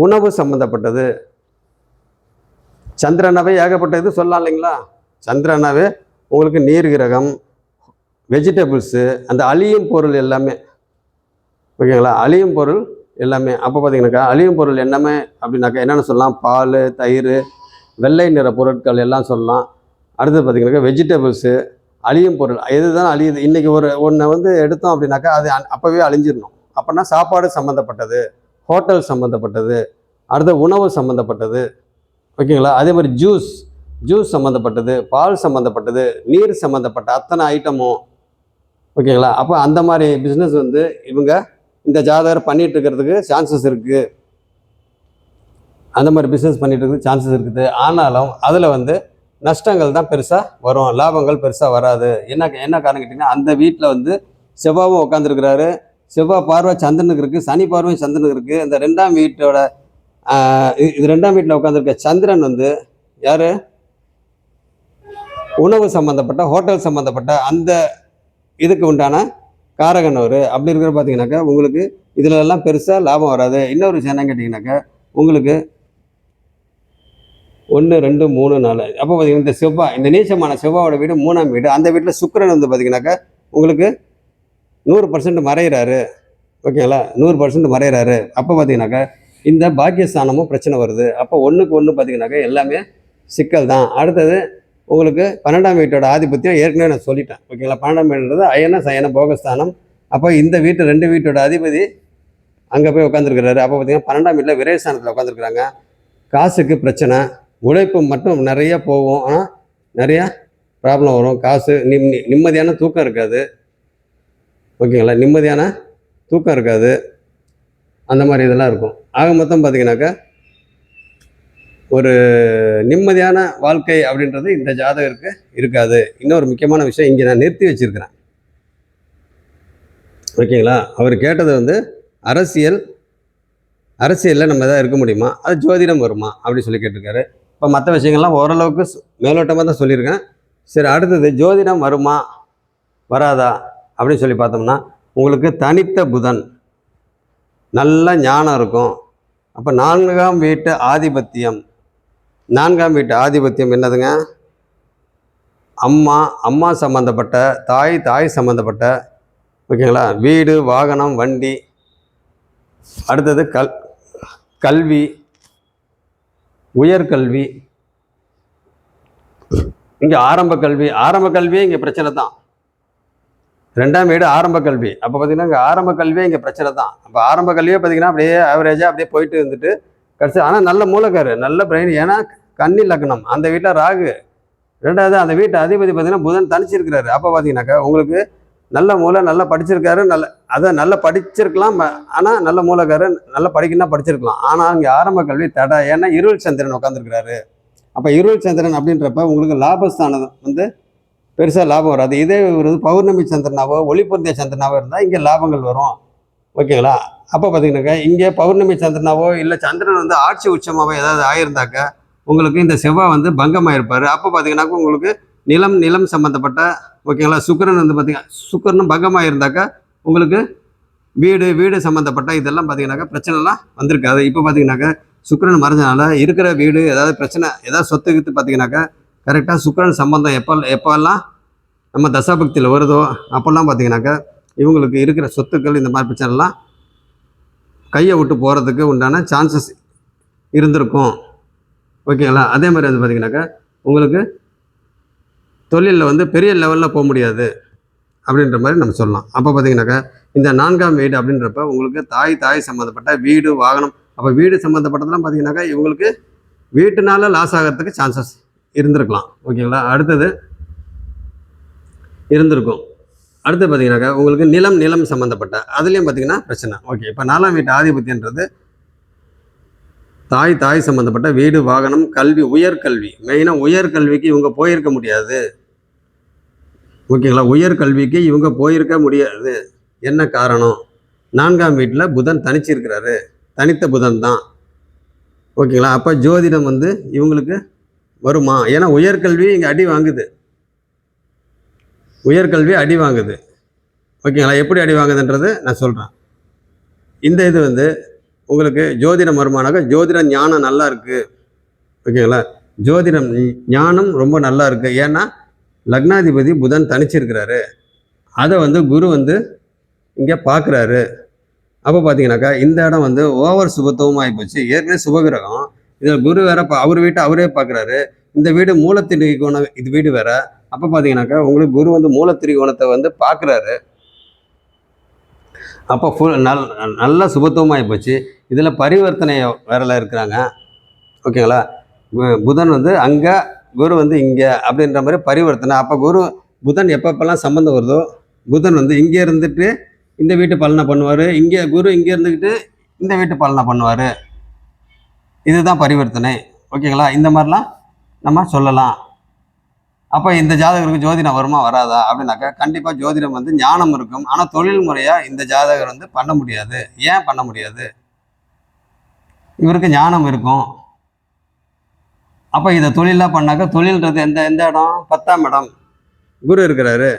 உணவு சம்மந்தப்பட்டது. சந்திரனாவே ஏகப்பட்ட இது சொல்லலாம் இல்லைங்களா? சந்திரனாவே உங்களுக்கு நீர் கிரகம், வெஜிடபிள்ஸு, அந்த அழியும் பொருள் எல்லாமே. ஓகேங்களா? அழியும் பொருள் எல்லாமே. அப்போ பார்த்தீங்கன்னாக்கா அழியும் பொருள் என்னமே அப்படின்னாக்கா என்னென்னு சொல்லலாம்? பால், தயிர், வெள்ளை நிற பொருட்கள் எல்லாம் சொல்லலாம். அடுத்தது பார்த்தீங்கன்னாக்கா வெஜிடபிள்ஸு, அழியும் பொருள். எதுதான் அழியுது? இன்றைக்கி ஒன்றை வந்து எடுத்தோம் அப்படின்னாக்கா அது அப்போவே அழிஞ்சிடணும். அப்படின்னா சாப்பாடு சம்மந்தப்பட்டது, ஹோட்டல் சம்மந்தப்பட்டது, அடுத்த உணவு சம்மந்தப்பட்டது. ஓகேங்களா? அதே மாதிரி ஜூஸ் சம்மந்தப்பட்டது, பால் சம்மந்தப்பட்டது, நீர் சம்மந்தப்பட்ட அத்தனை ஐட்டமும். ஓகேங்களா? அப்போ அந்த மாதிரி பிஸ்னஸ் வந்து இவங்க இந்த ஜாதகர் பண்ணிகிட்டு இருக்கிறதுக்கு சான்சஸ் இருக்குது. அந்த மாதிரி பிஸ்னஸ் பண்ணிகிட்டு இருக்கிறதுக்கு சான்சஸ் இருக்குது. ஆனாலும் அதில் வந்து நஷ்டங்கள் தான் பெருசாக வரும், லாபங்கள் பெருசாக வராது. என்ன காரணம் கேட்டிங்கன்னா அந்த வீட்டில் வந்து செவ்வாயும் உட்காந்துருக்கிறாரு. செவ்வாய் பார்வை சந்திரனுக்கு இருக்குது, சனி பார்வையும் சந்திரனுக்கு இருக்குது. இந்த 2ஆம் வீட்டோட இது 2ஆம் வீட்டில் உட்காந்துருக்க சந்திரன் வந்து யார்? உணவு சம்மந்தப்பட்ட, ஹோட்டல் சம்மந்தப்பட்ட அந்த இதுக்கு உண்டான காரகன் அவர். அப்படி இருக்கிற பார்த்தீங்கன்னாக்கா உங்களுக்கு இதிலெல்லாம் பெருசாக லாபம் வராது. இன்னொரு விஷயம் என்ன கேட்டிங்கனாக்கா உங்களுக்கு 1, 2, 3, 4. அப்போ பார்த்தீங்கன்னா இந்த செவ்வாய், இந்த நீச்சமான செவ்வாயோட வீடு 3ஆம் வீடு. அந்த வீட்டில் சுக்கிரன் வந்து பார்த்தீங்கன்னாக்கா உங்களுக்கு 100% மறைகிறாரு. ஓகேங்களா? 100% மறைகிறாரு. அப்போ பார்த்தீங்கன்னாக்கா இந்த பாக்கியஸ்தானமும் பிரச்சனை வருது. அப்போ ஒன்றுக்கு ஒன்று பார்த்தீங்கன்னாக்கா எல்லாமே சிக்கல் தான். அடுத்தது உங்களுக்கு 12ஆம் வீட்டோட ஆதிபத்தியம் ஏற்கனவே நான் சொல்லிட்டேன். ஓகேங்களா? 12ஆம் வீடுன்றது அயன சயன போகஸ்தானம். அப்போ இந்த வீட்டு 2 வீட்டோட அதிபதி அங்கே போய் உட்காந்துருக்கிறாரு. அப்போ பார்த்தீங்கன்னா 12ஆம் வீட்டில் விரயஸ்தானத்தில் உட்காந்துருக்குறாங்க. காசுக்கு பிரச்சனை, உழைப்பு மட்டும் நிறைய போகும், ஆனால் நிறையா ப்ராப்ளம் வரும். காசு நிம்மதியான தூக்கம் இருக்காது. ஓகேங்களா? நிம்மதியான தூக்கம் இருக்காது. அந்த மாதிரி இதெல்லாம் இருக்கும். ஆக மொத்தம் பார்த்தீங்கன்னாக்கா ஒரு நிம்மதியான வாழ்க்கை அப்படின்றது இந்த ஜாதகருக்கு இருக்காது. இன்னொரு முக்கியமான விஷயம் இங்கே நான் நிறுத்தி வச்சிருக்கிறேன். ஓகேங்களா? அவர் கேட்டது வந்து அரசியலில் நம்ம எதாவது இருக்க முடியுமா, அது ஜோதிடம் வருமா அப்படின்னு சொல்லி கேட்டிருக்காரு. இப்போ மற்ற விஷயங்கள்லாம் ஓரளவுக்கு மேலோட்டமாக தான் சொல்லியிருக்கேன். சரி, அடுத்தது ஜோதிடம் வருமா வராதா அப்படின்னு சொல்லி பார்த்தோம்னா உங்களுக்கு தனித்த புதன், நல்ல ஞானம் இருக்கும், அப்போ நான்காம் வீட்டு ஆதிபத்தியம், நான்காம் வீட்டு ஆதிபத்தியம் என்னதுங்க? அம்மா, அம்மா சம்மந்தப்பட்ட, தாய், தாய் சம்மந்தப்பட்ட, ஓகேங்களா, வீடு, வாகனம், வண்டி, அடுத்தது கல்வி, உயர்கல்வி. இங்கே ஆரம்ப கல்வியே இங்கே பிரச்சனை தான். ரெண்டாம் வீடு ஆரம்ப கல்வி. அப்போ பார்த்தீங்கன்னா இங்கே ஆரம்ப கல்வியே இங்கே பிரச்சனை தான். அப்போ ஆரம்ப கல்வியே பார்த்தீங்கன்னா அப்படியே ஆவரேஜாக அப்படியே போயிட்டு இருந்துட்டு கடைசி, ஆனால் நல்ல மூலக்காரு, நல்ல பிரெயின். ஏன்னா கன்னி லக்னம், அந்த வீட்டில் ராகு. ரெண்டாவது அந்த வீட்டு அதிபதி பார்த்தீங்கன்னா புதன் தனிச்சிருக்கிறாரு. அப்போ பார்த்தீங்கன்னாக்கா உங்களுக்கு நல்ல மூளை, நல்லா படிச்சிருக்காரு, நல்லா படிச்சிருக்கலாம். ஆனால் நல்ல மூலக்காரு, நல்லா படிக்கணும்னா படிச்சிருக்கலாம். ஆனால் இங்கே ஆரம்ப கல்வி தடை. ஏன்னா இருள் சந்திரன் உட்காந்துருக்கிறாரு. அப்போ இருள் சந்திரன் அப்படின்றப்ப உங்களுக்கு லாபஸ்தானம் வந்து பெருசாக லாபம் வராது. இதே ஒரு பௌர்ணமி சந்திரனாவோ ஒளிப்பொருந்திய சந்திரனாவோ இருந்தால் இங்கே லாபங்கள் வரும். ஓகேங்களா? அப்போ பார்த்தீங்கன்னாக்கா இங்கே பௌர்ணமி சந்திரனாவோ இல்லை சந்திரன் வந்து ஆட்சி உச்சமாவோ ஏதாவது ஆயிருந்தாக்க உங்களுக்கு இந்த செவ்வாய் வந்து பங்கமாயிருப்பார். அப்போ பார்த்தீங்கன்னாக்கா உங்களுக்கு நிலம் சம்மந்தப்பட்ட, ஓகேங்களா, சுக்கிரன் வந்து பார்த்தீங்கன்னா சுக்கிரனும் பங்கமாக இருந்தாக்கா உங்களுக்கு வீடு சம்மந்தப்பட்ட இதெல்லாம் பார்த்தீங்கன்னாக்கா பிரச்சனைலாம் வந்திருக்காது. இப்போ பார்த்தீங்கன்னாக்கா சுக்கிரன் மறைஞ்சனால இருக்கிற வீடு ஏதாவது பிரச்சனை, ஏதாவது சொத்துக்கு பார்த்தீங்கன்னாக்கா கரெக்டாக சுக்கிரன் சம்பந்தம் எப்போல்லாம் நம்ம தசாபக்தியில் வருதோ அப்போல்லாம் பார்த்தீங்கன்னாக்கா இவங்களுக்கு இருக்கிற சொத்துக்கள் இந்த மாதிரி பிரச்சனைலாம் கையை விட்டு போகிறதுக்கு உண்டான சான்சஸ் இருந்திருக்கும். ஓகேங்களா? அதே மாதிரி வந்து பார்த்தீங்கன்னாக்கா உங்களுக்கு தொழிலில் வந்து பெரிய லெவலில் போக முடியாது அப்படின்ற மாதிரி நம்ம சொல்லலாம். அப்போ பார்த்தீங்கன்னாக்கா இந்த நான்காம் வீடு அப்படின்றப்ப உங்களுக்கு தாய் சம்மந்தப்பட்ட வீடு, வாகனம். அப்போ வீடு சம்மந்தப்பட்டதெல்லாம் பார்த்தீங்கன்னாக்கா இவங்களுக்கு வீட்டுனால லாஸ் ஆகிறதுக்கு சான்சஸ் இருந்திருக்கலாம். ஓகேங்களா? அடுத்தது இருந்திருக்கும். அடுத்து பார்த்தீங்கன்னாக்கா உங்களுக்கு நிலம் சம்மந்தப்பட்ட அதுலேயும் பார்த்தீங்கன்னா பிரச்சனை. ஓகே, இப்போ நாலாம் வீட்டு ஆதிபத்தியன்றது தாய் சம்மந்தப்பட்ட வீடு, வாகனம், கல்வி, உயர்கல்வி. மெயினாக உயர்கல்விக்கு இவங்க போயிருக்க முடியாது. ஓகேங்களா? உயர்கல்விக்கு இவங்க போயிருக்க முடியாது. என்ன காரணம்? நான்காம் வீட்டில் புதன் தனிச்சிருக்கிறாரு, தனித்த புதன் தான். ஓகேங்களா? அப்போ ஜோதிடம் வந்து இவங்களுக்கு வருமா? ஏன்னா உயர்கல்வி இங்கே அடி வாங்குது, உயர்கல்வி அடி வாங்குது. ஓகேங்களா? எப்படி அடி வாங்குதுன்றது நான் சொல்கிறேன். இந்த இது வந்து உங்களுக்கு ஜோதிடம் வருமானாக்கா ஜோதிட ஞானம் நல்லா இருக்குது. ஓகேங்களா? ஜோதிடம் ஞானம் ரொம்ப நல்லா இருக்குது. ஏன்னா லக்னாதிபதி புதன் தனிச்சிருக்கிறாரு, அதை வந்து குரு வந்து இங்கே பார்க்குறாரு. அப்போ பார்த்தீங்கன்னாக்கா இந்த இடம் வந்து ஓவர் சுபத்துவம் ஆகிப்போச்சு. ஏற்கனவே சுபகிரகம், இதில் குரு வேற அவர் வீட்டை அவரே பார்க்குறாரு. இந்த வீடு மூலத்திரிகோணம், இது வீடு வேற. அப்போ பார்த்தீங்கன்னாக்கா உங்களுக்கு குரு வந்து மூலத்திரிகோணத்தை வந்து பார்க்குறாரு. அப்போ நல்ல சுபத்துவமாகி போச்சு. இதில் பரிவர்த்தனை வேறல இருக்கிறாங்க. ஓகேங்களா? புதன் வந்து அங்கே, குரு வந்து இங்கே அப்படின்ற மாதிரி பரிவர்த்தனை. அப்போ புதன் எப்பப்பெல்லாம் சம்மந்தம் வருதோ புதன் வந்து இங்கே இருந்துட்டு இந்த வீட்டு பலனை பண்ணுவார், இங்கே குரு இங்கே இருந்துக்கிட்டு இந்த வீட்டு பலனை பண்ணுவார். இதுதான் பரிவர்த்தனை. ஓகேங்களா? இந்த மாதிரிலாம் நம்ம சொல்லலாம். அப்போ இந்த ஜாதகருக்கு ஜோதிடம் வருமா வராதா அப்படின்னாக்கா கண்டிப்பாக ஜோதிடம் வந்து ஞானம் இருக்கும். ஆனால் தொழில் முறையாக இந்த ஜாதகர் வந்து பண்ண முடியாது. ஏன் பண்ண முடியாது? இவருக்கு ஞானம் இருக்கும். அப்போ இதை தொழிலாக பண்ணாக்கா தொழில்ன்றது எந்த இடம்? 10ஆம் இடம் குரு இருக்கிறாரு.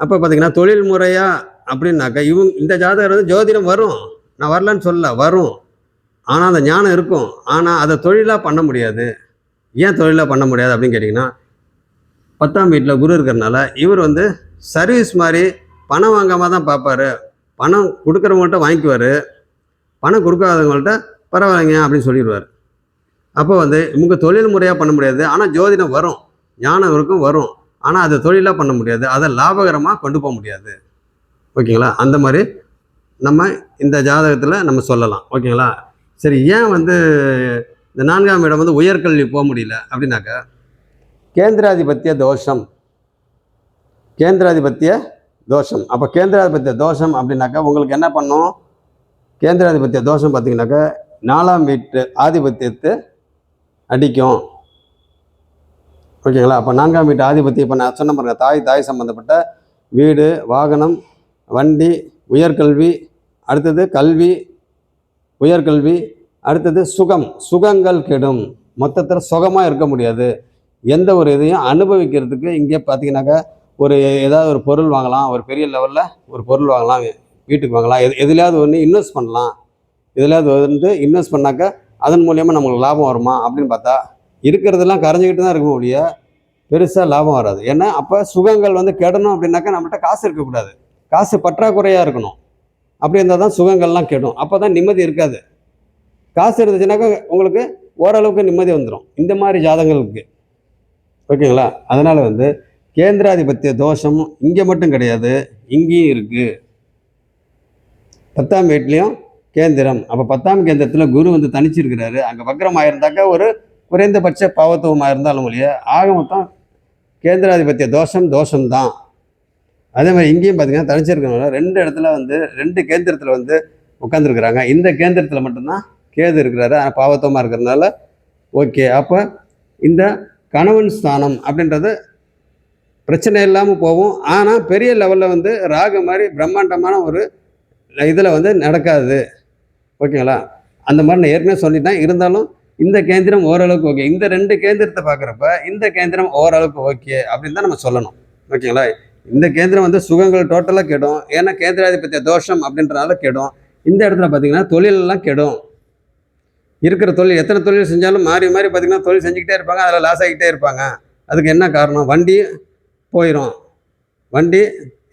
அப்போ பார்த்தீங்கன்னா தொழில் முறையாக அப்படின்னாக்கா இந்த ஜாதகர் வந்து ஜோதிடம் வரும், நான் வரலன்னு சொல்ல, வரும். ஆனால் அந்த ஞானம் இருக்கும். ஆனால் அதை தொழிலாக பண்ண முடியாது. ஏன் தொழிலாக பண்ண முடியாது அப்படின்னு கேட்டிங்கன்னா 10ஆம் வீட்டில் குரு இருக்கிறனால இவர் வந்து சர்வீஸ் மாதிரி பணம் வாங்காமல் தான் பார்ப்பார். பணம் கொடுக்குறவங்கள்ட்ட வாங்கிக்குவார், பணம் கொடுக்காதவங்கள்ட்ட பரவாயில்லைங்க அப்படின்னு சொல்லிடுவார். அப்போ வந்து இவங்க தொழில் முறையாக பண்ண முடியாது. ஆனால் ஜோதிடம் வரும், ஞானம் இருக்கும், வரும். ஆனால் அதை தொழிலாக பண்ண முடியாது, அதை லாபகரமாக கொண்டு போக முடியாது. ஓகேங்களா? அந்த மாதிரி நம்ம இந்த ஜாதகத்தில் நம்ம சொல்லலாம். ஓகேங்களா? சரி, ஏன் வந்து இந்த 4ஆம் இடம் வந்து உயர்கல்வி போக முடியல அப்படின்னாக்கா கேந்திராதிபத்திய தோஷம். அப்போ கேந்திராதிபத்திய தோஷம் அப்படின்னாக்கா உங்களுக்கு என்ன பண்ணும்? கேந்திராதிபத்திய தோஷம் பார்த்தீங்கன்னாக்கா 4ஆம் வீட்டு ஆதிபத்தியத்தை அடிக்கும். ஓகேங்களா? அப்போ 4ஆம் வீட்டு ஆதிபத்தியம் இப்போ நான் சொன்ன பாருங்க, தாய் சம்மந்தப்பட்ட வீடு, வாகனம், வண்டி, உயர்கல்வி, அடுத்தது கல்வி, உயர்கல்வி, அடுத்தது சுகங்கள் கெடும். மொத்தத்தில் சுகமாக இருக்க முடியாது. எந்த ஒரு இதையும் அனுபவிக்கிறதுக்கு இங்கே பார்த்தீங்கன்னாக்கா ஏதாவது ஒரு பொருள் வாங்கலாம், ஒரு பெரிய லெவலில் ஒரு பொருள் வாங்கலாம், வீட்டுக்கு வாங்கலாம், எதுலையாவது ஒன்று இன்வெஸ்ட் பண்ணலாம். இதில் அது வந்து இன்வெஸ்ட் பண்ணாக்கா அதன் மூலியமாக நம்மளுக்கு லாபம் வருமா அப்படின்னு பார்த்தா இருக்கிறதெல்லாம் கரைஞ்சிக்கிட்டு தான் இருக்கும் ஒழிய பெருசாக லாபம் வராது. ஏன்னா அப்போ சுகங்கள் வந்து கெடணும் அப்படின்னாக்கா நம்மகிட்ட காசு இருக்கக்கூடாது, காசு பற்றாக்குறையாக இருக்கணும். அப்படி இருந்தால் தான் சுகங்கள்லாம் கெடும், அப்போ தான் நிம்மதி இருக்காது. காசு இருந்துச்சுனாக்கா உங்களுக்கு ஓரளவுக்கு நிம்மதி வந்துடும் இந்த மாதிரி ஜாதகங்களுக்கு. ஓகேங்களா? அதனால் வந்து கேந்திராதிபத்திய தோஷம் இங்கே மட்டும் கிடையாது, இங்கேயும் இருக்குது. 10ஆம் வீட்லேயும் கேந்திரம். அப்போ 10ஆம் கேந்திரத்தில் குரு வந்து தனிச்சிருக்கிறாரு. அங்கே வக்ரமாக இருந்தாக்கா ஒரு குறைந்தபட்ச பாவத்துவமாக இருந்தாலும் ஒழிய ஆக மொத்தம் கேந்திராதிபத்திய தோஷம்தான். அதே மாதிரி இங்கேயும் பார்த்தீங்கன்னா தனிச்சிருக்கிறவங்க 2 இடத்துல வந்து 2 கேந்திரத்தில் வந்து உட்காந்துருக்குறாங்க. இந்த கேந்திரத்தில் மட்டும்தான் கேது இருக்கிறாரு, ஆனால் பாவத்துவமாக இருக்கிறதுனால ஓகே. அப்போ இந்த கணவன் ஸ்தானம் அப்படின்றது பிரச்சனை இல்லாமல் போகும். ஆனால் பெரிய லெவலில் வந்து ராகு மாதிரி பிரம்மாண்டமான ஒரு இதில் வந்து நடக்காது. ஓகேங்களா? அந்த மாதிரி நான் ஏற்கனவே சொல்லிட்டேன். இருந்தாலும் இந்த கேந்திரம் ஓரளவுக்கு ஓகே. இந்த 2 கேந்திரத்தை பார்க்குறப்ப இந்த கேந்திரம் ஓரளவுக்கு ஓகே அப்படின்னு தான் நம்ம சொல்லணும். ஓகேங்களா? இந்த கேந்திரம் வந்து சுகங்கள் டோட்டலாக கெடும். ஏன்னா கேந்திராதிபத்திய தோஷம் அப்படின்றனால கெடும். இந்த இடத்துல பார்த்தீங்கன்னா தொழிலெல்லாம் கெடும். இருக்கிற தொழில் எத்தனை தொழில் செஞ்சாலும் மாறி மாறி பார்த்தீங்கன்னா தொழில் செஞ்சுக்கிட்டே இருப்பாங்க, அதில் லாஸ் ஆகிக்கிட்டே இருப்பாங்க. அதுக்கு என்ன காரணம்? வண்டி போயிடும். வண்டி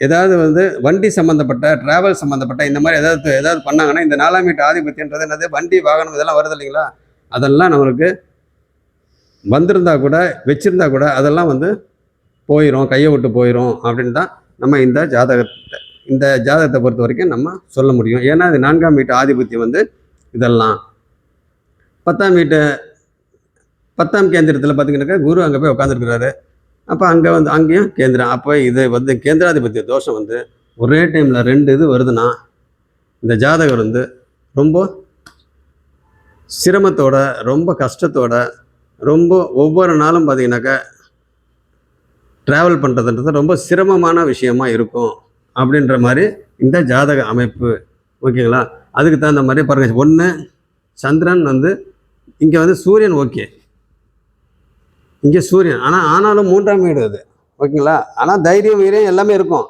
ஏதாவது வந்து வண்டி சம்மந்தப்பட்ட ட்ராவல் சம்மந்தப்பட்ட இந்த மாதிரி ஏதாவது பண்ணாங்கன்னா இந்த 4ஆம் வீட்டு ஆதிபத்தியன்றது என்னது? வண்டி வாகனம் இதெல்லாம் வருது இல்லைங்களா? அதெல்லாம் நம்மளுக்கு வந்திருந்தா கூட வச்சுருந்தா கூட அதெல்லாம் வந்து போயிடும், கையை விட்டு போயிடும் அப்படின்னு தான் நம்ம இந்த ஜாதகத்தை பொறுத்த வரைக்கும் நம்ம சொல்ல முடியும். ஏன்னா இது 4ஆம் வீட்டு ஆதிபத்தியம் வந்து இதெல்லாம் 10ஆம் கேந்திரத்தில் பார்த்தீங்கன்னாக்கா குரு அங்கே போய் உட்காந்துருக்கிறாரு. அப்போ அங்கே வந்து அங்கேயும் கேந்திரம். அப்போ இது வந்து கேந்திராதிபத்திய தோஷம் வந்து ஒரே டைமில் 2 இது வருதுன்னா இந்த ஜாதகர் வந்து ரொம்ப சிரமத்தோட, ரொம்ப கஷ்டத்தோட, ரொம்ப ஒவ்வொரு நாளும் பார்த்தீங்கன்னாக்கா ட்ராவல் பண்ணுறதுன்றது ரொம்ப சிரமமான விஷயமா இருக்கும் அப்படின்ற மாதிரி இந்த ஜாதக அமைப்பு. ஓகேங்களா? அதுக்கு தகுந்த மாதிரி பாருங்கள். 1 சந்திரன் வந்து இங்கே வந்து சூரியன் ஓகே, இங்கே சூரியன் ஆனாலும் 3ஆம் வீடு அது. ஓகேங்களா? ஆனால் தைரியம் வீரியம் எல்லாமே இருக்கும்.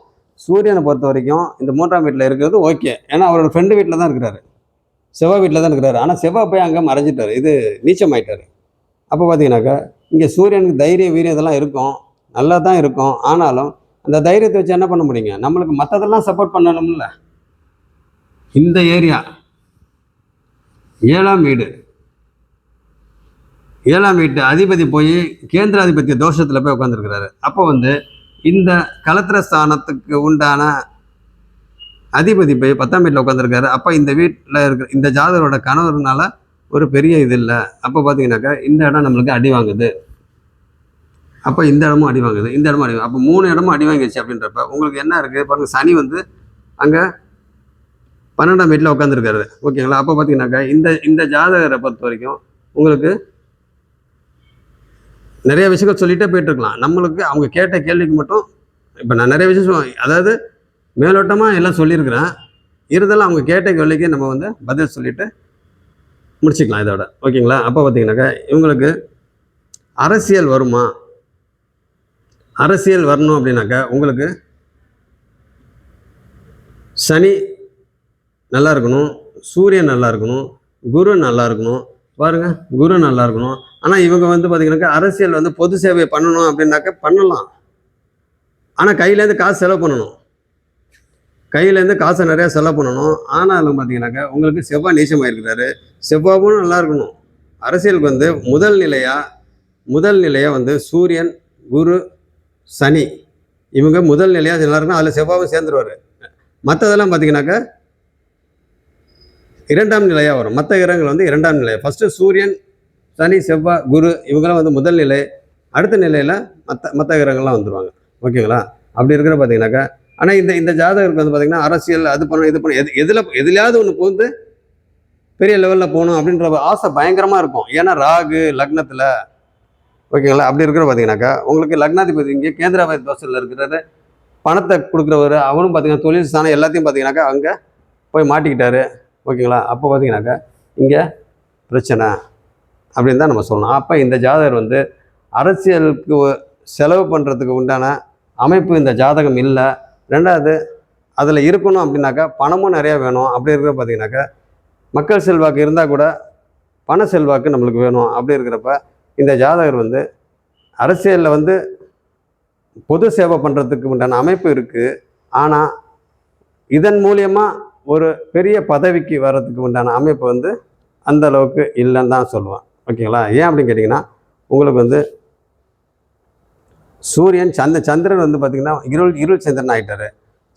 சூரியனை பொறுத்த வரைக்கும் இந்த 3ஆம் வீட்டில் இருக்கிறது ஓகே. ஏன்னா அவரோட ஃப்ரெண்டு வீட்டில் தான் இருக்கிறாரு, செவ்வாய் வீட்டில் தான் இருக்கிறாரு. ஆனால் செவ்வாய் போய் அங்கே மறைஞ்சிட்டார், இது நீச்சமாயிட்டார். அப்போ பார்த்தீங்கன்னாக்கா இங்கே சூரியனுக்கு தைரியம் வீரியம் இதெல்லாம் இருக்கும், நல்லா தான் இருக்கும். ஆனாலும் அந்த தைரியத்தை வச்சு என்ன பண்ண முடியுங்க? நம்மளுக்கு மற்றதெல்லாம் சப்போர்ட் பண்ணணும்ல. இந்த ஏரியா 7ஆம் வீடு, 7ஆம் வீட்டு அதிபதி போய் கேந்திராதிபத்திய தோஷத்தில் போய் உட்காந்துருக்கிறாரு. அப்போ வந்து இந்த கலத்திர ஸ்தானத்துக்கு உண்டான அதிபதி போய் 10ஆம் வீட்டில் உட்காந்துருக்காரு. அப்போ இந்த வீட்டில் இருக்கிற இந்த ஜாதகரோட கணவர்னால ஒரு பெரிய இது இல்லை. அப்போ பார்த்தீங்கன்னாக்கா இந்த இடம் நம்மளுக்கு அடி வாங்குது, அப்போ இந்த இடமும் அடி வாங்குது, இந்த இடமும் அடி. அப்போ 3 இடமும் அடி வாங்கிடுச்சு. அப்படின்றப்ப உங்களுக்கு என்ன இருக்குது பாருங்கள், சனி வந்து அங்கே 12ஆம் வீட்டில் உட்காந்துருக்காரு. ஓகேங்களா? அப்போ பார்த்தீங்கன்னாக்கா இந்த ஜாதகரை பொறுத்த வரைக்கும் உங்களுக்கு நிறைய விஷயங்கள் சொல்லிகிட்டே போயிட்டுருக்கலாம். நம்மளுக்கு அவங்க கேட்ட கேள்விக்கு மட்டும் இப்போ நான் நிறைய விஷயம் அதாவது மேலோட்டமாக எல்லாம் சொல்லியிருக்கிறேன். இருந்தாலும் அவங்க கேட்ட கேள்விக்கு நம்ம வந்து பதில் சொல்லிவிட்டு முடிச்சுக்கலாம் இதோட. ஓகேங்களா? அப்போ பார்த்தீங்கன்னாக்கா இவங்களுக்கு அரசியல் வருமா? அரசியல் வரணும் அப்படின்னாக்கா உங்களுக்கு சனி நல்லா இருக்கணும், சூரியன் நல்லா இருக்கணும், குரு நல்லா இருக்கணும். பாருங்கள், குரு நல்லா இருக்கணும். ஆனால் இவங்க வந்து பார்த்தீங்கன்னாக்கா அரசியல் வந்து பொது சேவை பண்ணணும் அப்படின்னாக்கா பண்ணலாம். ஆனால் கையிலேருந்து காசு செலவு பண்ணணும், கையிலேருந்து காசை நிறையா செலவு பண்ணணும். ஆனாலும் பார்த்தீங்கன்னாக்கா உங்களுக்கு செவ்வாய் நீச்சமாக இருக்கிறாரு, செவ்வாயும் நல்லா இருக்கணும். அரசியலுக்கு வந்து முதல் நிலையாக வந்து சூரியன், குரு, சனி இவங்க முதல் நிலையாக நல்லா இருக்கணும். அதில் செவ்வாயும் சேர்ந்துருவார். மற்றதெல்லாம் பார்த்தீங்கன்னாக்கா 2ஆம் நிலையாக வரும். மற்ற கிரகங்கள் வந்து 2ஆம் நிலை. ஃபஸ்ட்டு சூரியன், சனி, செவ்வாய், குரு இவங்கெல்லாம் வந்து முதல் நிலை. அடுத்த நிலையில் மற்ற கிரகங்கள்லாம் வந்துடுவாங்க. ஓகேங்களா? அப்படி இருக்கிற பார்த்தீங்கன்னாக்கா ஆனால் இந்த ஜாதகருக்கு வந்து பார்த்திங்கன்னா அரசியல் அது பண்ணணும் இது பண்ணணும், எதுலையாவது ஒன்று போந்து பெரிய லெவலில் போகணும் அப்படின்ற ஆசை பயங்கரமாக இருக்கும். ஏன்னா ராகு லக்னத்தில். ஓகேங்களா? அப்படி இருக்கிற பார்த்தீங்கன்னாக்கா உங்களுக்கு லக்னாதிபதி இங்கே கேந்திராபாதி தோஷத்தில் இருக்கிறது, பணத்தை கொடுக்குறவர். அவரும் பார்த்தீங்கன்னா தொழில் ஸ்தானம் எல்லாத்தையும் பார்த்தீங்கன்னாக்கா அங்கே போய் மாட்டிக்கிட்டாரு. ஓகேங்களா? அப்போ பார்த்தீங்கன்னாக்கா இங்கே பிரச்சனை அப்படின்னு தான் நம்ம சொல்லணும். அப்போ இந்த ஜாதகர் வந்து அரசியலுக்கு செலவு பண்ணுறதுக்கு உண்டான அமைப்பு இந்த ஜாதகம் இல்லை. 2வது அதில் இருக்கணும் அப்படின்னாக்கா பணமும் நிறையா வேணும். அப்படி இருக்கிற பார்த்தீங்கன்னாக்கா மக்கள் செல்வாக்கு இருந்தால் கூட பண செல்வாக்கு நம்மளுக்கு வேணும். அப்படி இருக்கிறப்ப இந்த ஜாதகர் வந்து அரசியலில் வந்து பொது சேவை பண்ணுறதுக்கு உண்டான அமைப்பு இருக்குது. ஆனால் இதன் மூலியமாக ஒரு பெரிய பதவிக்கு வர்றதுக்கு உண்டான அமைப்பு வந்து அந்த அளவுக்கு இல்லைன்னு தான் சொல்லுவேன். ஓகேங்களா? ஏன் அப்படின்னு கேட்டிங்கன்னா, உங்களுக்கு வந்து சூரியன் சந்திரன் வந்து பார்த்திங்கன்னா இருள் சந்திரன் ஆகிட்டார்.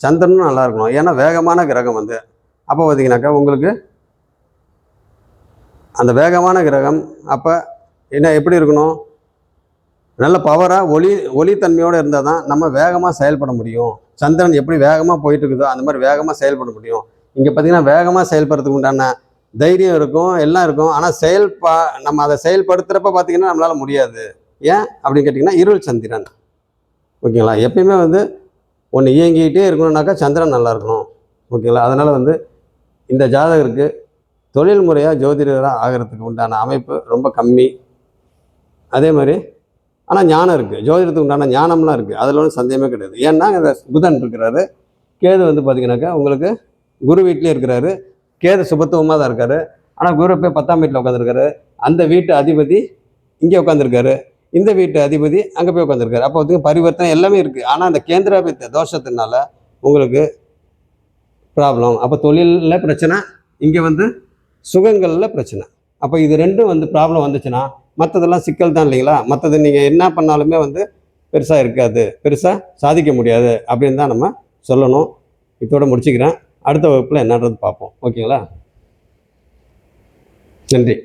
சந்திரனும் நல்லா இருக்கணும். ஏன்னா வேகமான கிரகம் வந்து அப்போ பார்த்திங்கனாக்கா உங்களுக்கு அந்த வேகமான கிரகம் அப்போ என்ன எப்படி இருக்கணும், நல்ல பவராக ஒளித்தன்மையோடு இருந்தால் தான் நம்ம வேகமாக செயல்பட முடியும். சந்திரன் எப்படி வேகமாக போயிட்டு இருக்குதோ அந்த மாதிரி வேகமாக செயல்பட முடியும். இங்கே பார்த்திங்கன்னா வேகமாக செயல்படுறதுக்கு உண்டான தைரியம் இருக்கும், எல்லாம் இருக்கும். ஆனால் நம்ம அதை செயல்படுத்துகிறப்ப பார்த்திங்கன்னா நம்மளால் முடியாது. ஏன் அப்படின்னு கேட்டிங்கன்னா இருள் சந்திரன். ஓகேங்களா? எப்பயுமே வந்து ஒன்று இயங்கிக்கிட்டே இருக்கணும்னாக்கா சந்திரன் நல்லா இருக்கணும். ஓகேங்களா? அதனால் வந்து இந்த ஜாதகருக்கு தொழில் முறையாக ஜோதிடராக ஆகிறதுக்கு உண்டான அமைப்பு ரொம்ப கம்மி. அதே மாதிரி ஆனால் ஞானம் இருக்குது, ஜோதிடத்துக்கு உண்டான ஞானம்லாம் இருக்குது, அதில் ஒன்றும் சந்தேகமே கிடையாது. ஏன்னா இந்த புதன் இருக்கிறாரு, கேது வந்து பார்த்திங்கனாக்கா உங்களுக்கு குரு வீட்டிலே இருக்கிறாரு. கேது சுபத்துவமாக தான் இருக்கார். ஆனால் குரு போய் 10ஆம் வீட்டில் உட்காந்துருக்காரு. அந்த வீட்டு அதிபதி இங்கே உட்காந்துருக்காரு, இந்த வீட்டு அதிபதி அங்கே போய் உட்காந்துருக்காரு. அப்போ வந்து பரிவர்த்தனை எல்லாமே இருக்குது. ஆனால் அந்த கேந்திராபித்த தோஷத்தினால உங்களுக்கு ப்ராப்ளம். அப்போ தொழிலில் பிரச்சனை, இங்கே வந்து சுகங்களில் பிரச்சனை. அப்போ இது ரெண்டும் வந்து ப்ராப்ளம் வந்துச்சுன்னா மற்றதெல்லாம் சிக்கல் தான் இல்லைங்களா? மற்றது நீங்கள் என்ன பண்ணாலுமே வந்து பெருசாக இருக்காது, பெருசாக சாதிக்க முடியாது அப்படின்னு தான் நம்ம சொல்லணும். இதோட முடிச்சுக்கிறேன். அடுத்த வகுப்பில் என்னன்றது பார்ப்போம். ஓகேங்களா? நன்றி.